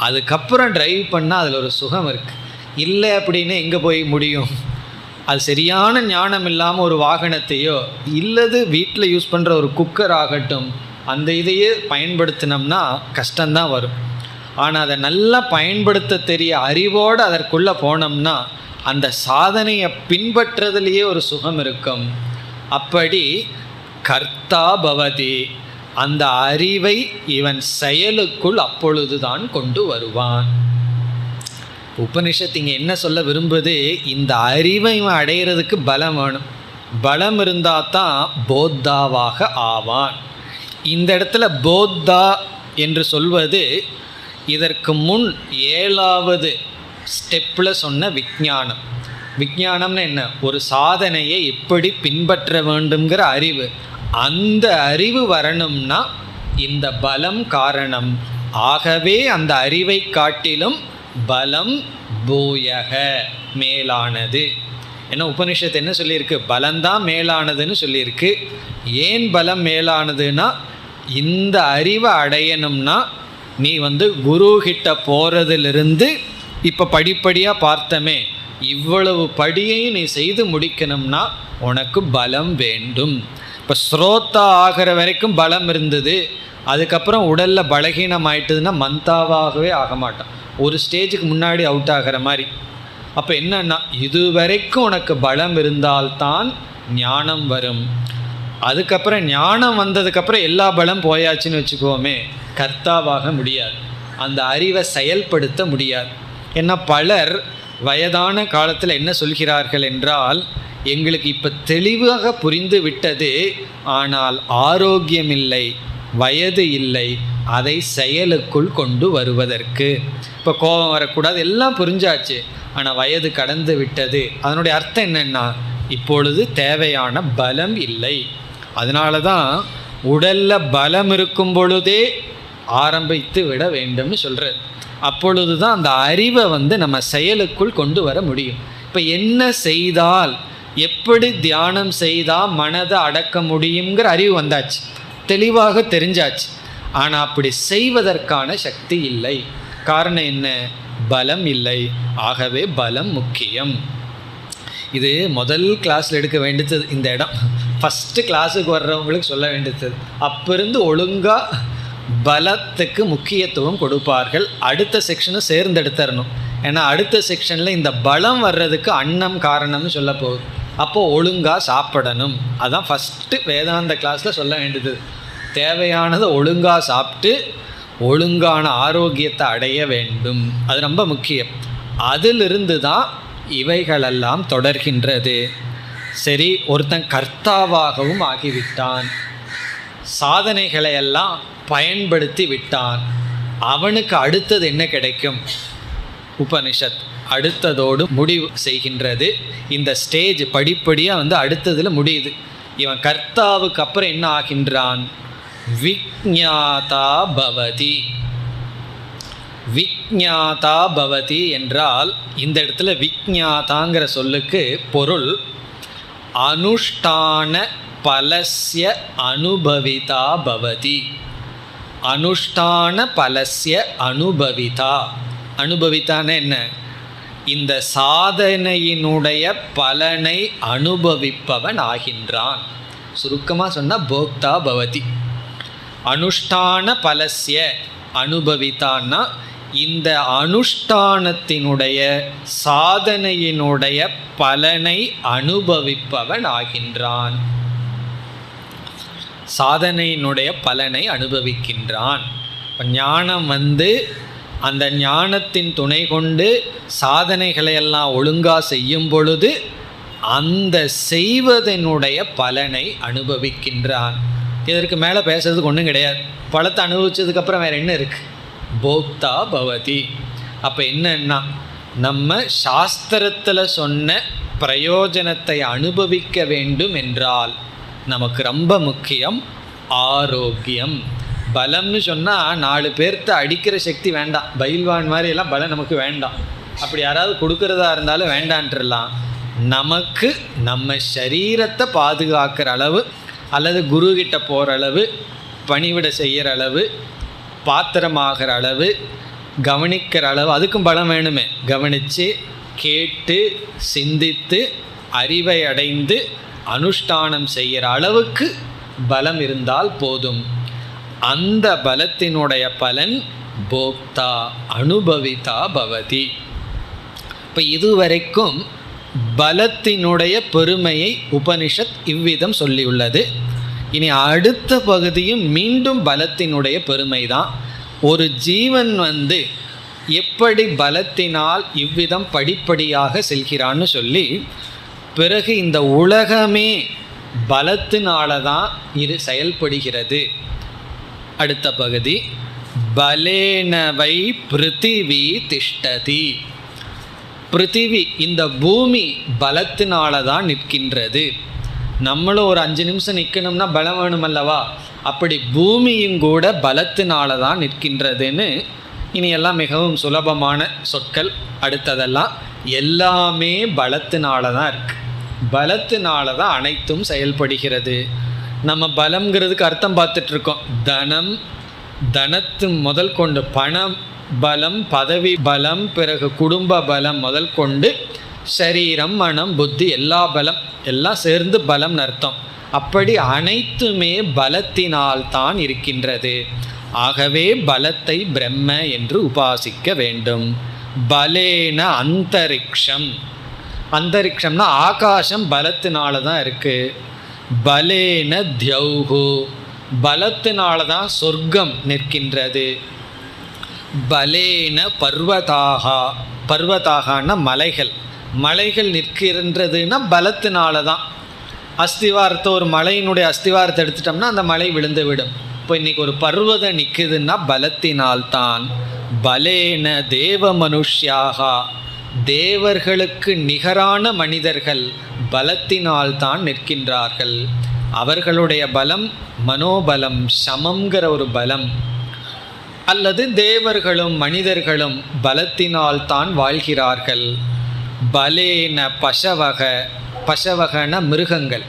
அதுக்கப்புறம் டிரைவ் பண்ணால் அதில் ஒரு சுகம் இருக்குது. இல்லை அப்படின்னு எங்கே போய் முடியும்? அது சரியான ஞானம் இல்லாமல் ஒரு வாகனத்தையோ இல்லது வீட்டில் யூஸ் பண்ணுற ஒரு குக்கர் ஆகட்டும், அந்த இதையே பயன்படுத்தினோம்னா கஷ்டம்தான் வரும். ஆனால் அதை நல்லா பயன்படுத்த தெரிய அறிவோடு அதற்குள்ளே போனோம்னா அந்த சாதனையை பின்பற்றுறதுலேயே ஒரு சுகம் இருக்கும். அப்படி கர்த்தா பவதி, அந்த அறிவை இவன் செயலுக்குள் அப்பொழுதுதான் கொண்டு வருவான். உபனிஷத்து இங்கே என்ன சொல்ல விரும்புது, இந்த அறிவை இவன் அடைகிறதுக்கு பலம் வேணும். பலம் இருந்தால் தான் போத்தாவாக ஆவான். இந்த இடத்துல போத்தா என்று சொல்வது இதற்கு முன் 7வது ஸ்டெப்பில் சொன்ன விஞ்ஞானம். விஞ்ஞானம்னு என்ன, ஒரு சாதனையை எப்படி பின்பற்ற வேண்டுங்கிற அறிவு. அந்த அறிவு வரணும்னா இந்த பலம் காரணம். ஆகவே அந்த அறிவை காட்டிலும் பலம் பூயக, மேலானது. ஏன்னா உபனிஷத்து என்ன சொல்லியிருக்கு, பலம்தான் மேலானதுன்னு சொல்லியிருக்கு. ஏன் பலம் மேலானதுன்னா, இந்த அறிவை அடையணும்னா நீ குரு கிட்ட போகிறதுலேருந்து இப்போ படிப்படியாக பார்த்தமே, இவ்வளவு படியையும் நீ செய்து முடிக்கணும்னா உனக்கு பலம் வேண்டும். இப்போ ஸ்ரோத்தா ஆகிற வரைக்கும் பலம் இருந்தது, அதுக்கப்புறம் உடலில் பலகீனம் ஆயிட்டுதுன்னா மந்தாவாகவே ஆக மாட்டான், ஒரு ஸ்டேஜுக்கு முன்னாடி அவுட் ஆகிற மாதிரி. அப்போ என்னன்னா, இதுவரைக்கும் உனக்கு பலம் இருந்தால்தான் ஞானம் வரும். அதுக்கப்புறம் ஞானம் வந்ததுக்கப்புறம் எல்லா பலம் போயாச்சுன்னு வச்சுக்கோமே, கர்த்தாவாக முடியாது, அந்த அறிவை செயல்படுத்த முடியாது. ஏன்னா பலர் வயதான காலத்தில் என்ன சொல்கிறார்கள் என்றால், எங்களுக்கு இப்போ தெளிவாக புரிந்து விட்டது, ஆனால் ஆரோக்கியம் இல்லை, வயது இல்லை அதை செயலுக்குள் கொண்டு வருவதற்கு. இப்போ கோபம் வரக்கூடாது, எல்லாம் புரிஞ்சாச்சு, ஆனால் வயது கடந்து விட்டது. அதனுடைய அர்த்தம் என்னென்னா, இப்பொழுது தேவையான பலம் இல்லை. அதனால தான் உடலில் பலம் இருக்கும் பொழுதே ஆரம்பித்து விட வேண்டும்னு சொல்கிறது. அப்பொழுது தான் அந்த அறிவை நம்ம செயலுக்குள் கொண்டு வர முடியும். இப்போ என்ன செய்தால், எப்படி தியானம் செய்தால் மனதை அடக்க முடியுங்கிற அறிவு வந்தாச்சு, தெளிவாக தெரிஞ்சாச்சு. ஆனால் அப்படி செய்வதற்கான சக்தி இல்லை. காரணம் என்ன? பலம் இல்லை. ஆகவே பலம் முக்கியம். இது முதல் கிளாஸில் எடுக்க வேண்டியது இந்த இடம். ஃபஸ்ட்டு கிளாஸுக்கு வர்றவங்களுக்கு சொல்ல வேண்டியது. அப்போ இருந்து ஒழுங்காக பலத்துக்கு முக்கியத்துவம் கொடுப்பார்கள். அடுத்த செக்ஷனும் சேர்ந்து எடுத்துடணும். ஏன்னா அடுத்த செக்ஷனில் இந்த பலம் வர்றதுக்கு அன்னம் காரணம்னு சொல்ல போகுது. அப்போது ஒழுங்காக சாப்பிடணும். அதுதான் ஃபஸ்ட்டு வேதாந்த கிளாஸில் சொல்ல வேண்டியது. தேவையானதை ஒழுங்காக சாப்பிட்டு ஒழுங்கான ஆரோக்கியத்தை அடைய வேண்டும். அது ரொம்ப முக்கியம். அதிலிருந்து தான் இவைகளெல்லாம் தொடர்கின்றது. சரி, ஒருத்தன் கர்த்தாவாகவும் ஆகிவிட்டான், சாதனைகளை எல்லாம் பயன்படுத்தி விட்டான், அவனுக்கு அடுத்தது என்ன கிடைக்கும்? உபனிஷத் அடுத்ததோடு முடிவு செய்கின்றது. இந்த ஸ்டேஜ் படிப்படியாக அடுத்ததில் முடியுது. இவன் கர்த்தாவுக்கு அப்புறம் என்ன ஆகின்றான்? விக்ஞாதா பவதி. விக்ஞாதா பவதி என்றால் இந்த இடத்துல விக்ஞாதாங்கிற சொல்லுக்கு பொருள் அனுஷ்டான பலஸ்ய அனுபவிதா பவதி. அனுஷ்டான பலஸ்ய அனுபவிதா. அனுபவித்தான என்ன? இந்த சாதனையினுடைய பலனை அனுபவிப்பவன் ஆகின்றான். சுருக்கமாக சொன்னால் போக்தா பவதி. அனுஷ்டான பலஸ்ய அனுபவித்தான்னா இந்த அனுஷ்டானத்தினுடைய சாதனையினுடைய பலனை அனுபவிப்பவன் ஆகின்றான். சாதனையினுடைய பலனை அனுபவிக்கின்றான். ஞானம் அந்த ஞானத்தின் துணை கொண்டு சாதனைகளையெல்லாம் ஒழுங்காக செய்யும் பொழுது அந்த செய்வதனுடைய பலனை அனுபவிக்கின்றான். இதற்கு மேலே பேசுறதுக்கு ஒன்றும் கிடையாது. பலத்தை அனுபவிச்சதுக்கப்புறம் வேறு என்ன இருக்குது? போக்தா பவதி. அப்போ என்னன்னா, நம்ம சாஸ்திரத்தில் சொன்ன பிரயோஜனத்தை அனுபவிக்க வேண்டும் என்றால் நமக்கு ரொம்ப முக்கியம் ஆரோக்கியம். பலம்னு சொன்னால் 4 பேர்த்த அடிக்கிற சக்தி வேண்டாம், பயில்வான் மாதிரியெல்லாம் பலம் நமக்கு வேண்டாம். அப்படி யாராவது கொடுக்கறதா இருந்தாலும் வேண்டான்ட்டுலாம். நமக்கு நம்ம சரீரத்தை பாதுகாக்கிற அளவு, அல்லது குருக்கிட்ட போகிற அளவு, பணிவிட செய்கிற அளவு, பாத்திரமாகிற அளவு, கவனிக்கிற அளவு, அதுக்கும் பலம் வேணுமே. கவனித்து கேட்டு சிந்தித்து அறிவை அடைந்து அனுஷ்டானம் செய்கிற அளவுக்கு பலம் இருந்தால் போதும். அந்த பலத்தினுடைய பலன் போக்தா அனுபவிதா பவதி. இப்போ இதுவரைக்கும் பலத்தினுடைய பெருமையை உபனிஷத் இவ்விதம் சொல்லியுள்ளது. இனி அடுத்த பகுதியும் மீண்டும் பலத்தினுடைய பெருமை தான். ஒரு ஜீவன் எப்படி பலத்தினால் இவ்விதம் படிப்படியாக செல்கிறான்னு சொல்லி, பிறகு இந்த உலகமே பலத்தினால தான் இது செயல்படுகிறது. அடுத்த பகுதி பலேனவை பிருத்திவி திஷ்டதி. பிருத்திவி, இந்த பூமி பலத்தினால தான் நிற்கின்றது. நம்மளும் ஒரு 5 நிமிஷம் நிற்கணும்னா பலம் வேணும் அல்லவா? அப்படி பூமியும் கூட பலத்தினால தான் நிற்கின்றதுன்னு இனியெல்லாம் மிகவும் சுலபமான சொற்கள். அடுத்ததெல்லாம் எல்லாமே பலத்தினால தான் இருக்குது. பலத்தினால தான் அனைத்தும் செயல்படுகிறது. நம்ம பலம்ங்கிறதுக்கு அர்த்தம் பார்த்துட்ருக்கோம். தனம், தனத்து முதல் கொண்டு பணம் பலம், பதவி பலம், பிறகு குடும்ப பலம் முதல் கொண்டு சரீரம், மனம், புத்தி எல்லா பலம் எல்லாம் சேர்ந்து பலம்னு அர்த்தம். அப்படி அனைத்துமே பலத்தினால் தான் இருக்கின்றது. ஆகவே பலத்தை பிரம்ம என்று உபாசிக்க வேண்டும். பலேன அந்தரிக்ஷம், அந்தரிக்ஷம்னா ஆகாசம் பலத்தினால தான் இருக்குது. பலேன தியௌஹு, பலத்தினால தான் சொர்க்கம் நிற்கின்றது. பலேன பர்வதாகா, பர்வதாகான்னா மலைகள், மலைகள் நிற்கின்றதுன்னா பலத்தினால தான். அஸ்திவாரத்தை, ஒரு மலையினுடைய அஸ்திவாரத்தை எடுத்துட்டோம்னா அந்த மலை விழுந்து விடும். இப்போ இன்றைக்கி ஒரு பர்வதம் நிற்குதுன்னா பலத்தினால்தான். பலேன தேவ மனுஷ்யாகா, தேவர்களுக்கு நிகரான மனிதர்கள் பலத்தினால்தான் நிற்கின்றார்கள். அவர்களுடைய பலம் மனோபலம், சமங்கிற ஒரு பலம். அல்லது தேவர்களும் மனிதர்களும் பலத்தினால்தான் வாழ்கிறார்கள். பலேன பசவக, பசவகன மிருகங்கள்,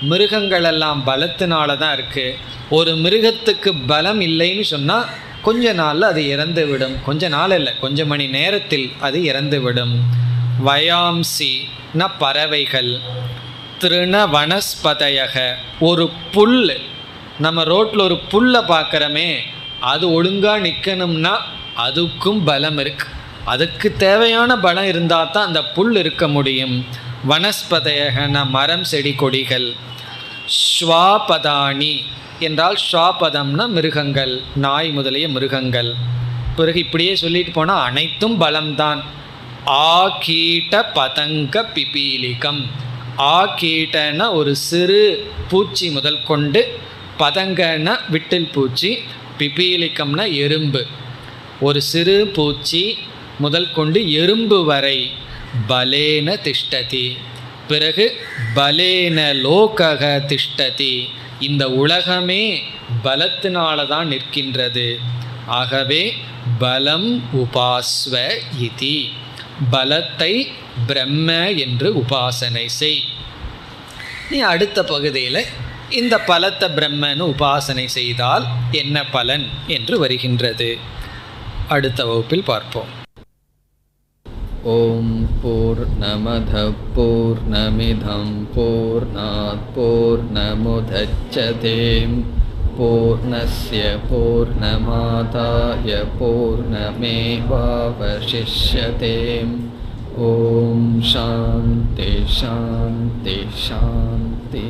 மிருகங்களெல்லாம் பலத்தினால தான் இருக்குது. ஒரு மிருகத்துக்கு பலம் இல்லைன்னு சொன்னால் கொஞ்ச நாளில் அது இறந்து விடும். கொஞ்ச நாள் இல்லை, கொஞ்சம் மணி நேரத்தில் அது இறந்து விடும். வயாம்சி ந பறவைகள், திருண வனஸ்பதயக, ஒரு புல், நம்ம ரோட்டில் ஒரு புல்லை பார்க்குறோமே, அது ஒழுங்காக நிற்கணும்னா அதுக்கும் பலம் இருக்குது. அதுக்கு தேவையான பலம் இருந்தால் தான் அந்த புல் இருக்க முடியும். வனஸ்பதயகன மரம், செடி, கொடிகள். ஸ்வாபதானி என்றால் ஸ்வாபதம்னா மிருகங்கள், நாய் முதலிய மிருகங்கள். பிறகு இப்படியே சொல்லிட்டு போனால் அனைத்தும் பலம்தான். ஆகீட்ட பதங்க பிபீலிகம், ஆகீட்டன ஒரு சிறு பூச்சி முதல் கொண்டு, பதங்கன விட்டில் பூச்சி, பிபீலிக்கம்னா எறும்பு, ஒரு சிறு பூச்சி முதல் கொண்டு எறும்பு வரை. பலேன திஷ்டதி, பிறகு பலேன லோகக திஷ்டதி, இந்த உலகமே பலத்தினால தான் நிற்கின்றது. ஆகவே பலம் உபாஸ்வ இதி, பலத்தை பிரம்ம என்று உபாசனை செய். நீ அடுத்த பகுதியில் இந்த பலத்தை பிரம்மன்னு உபாசனை செய்தால் என்ன பலன் என்று வருகின்றது. அடுத்த வகுப்பில் பார்ப்போம். ஓம் பூர்ணமத பூர்ணமிதம் பூர்ணாத் பூர்ணமுதச்யதே பூர்ணஸ்ய பூர்ணமாதாய பூர்ணமேவாவசிஷ்யதே. ஓம் சாந்தி சாந்தி சாந்தி.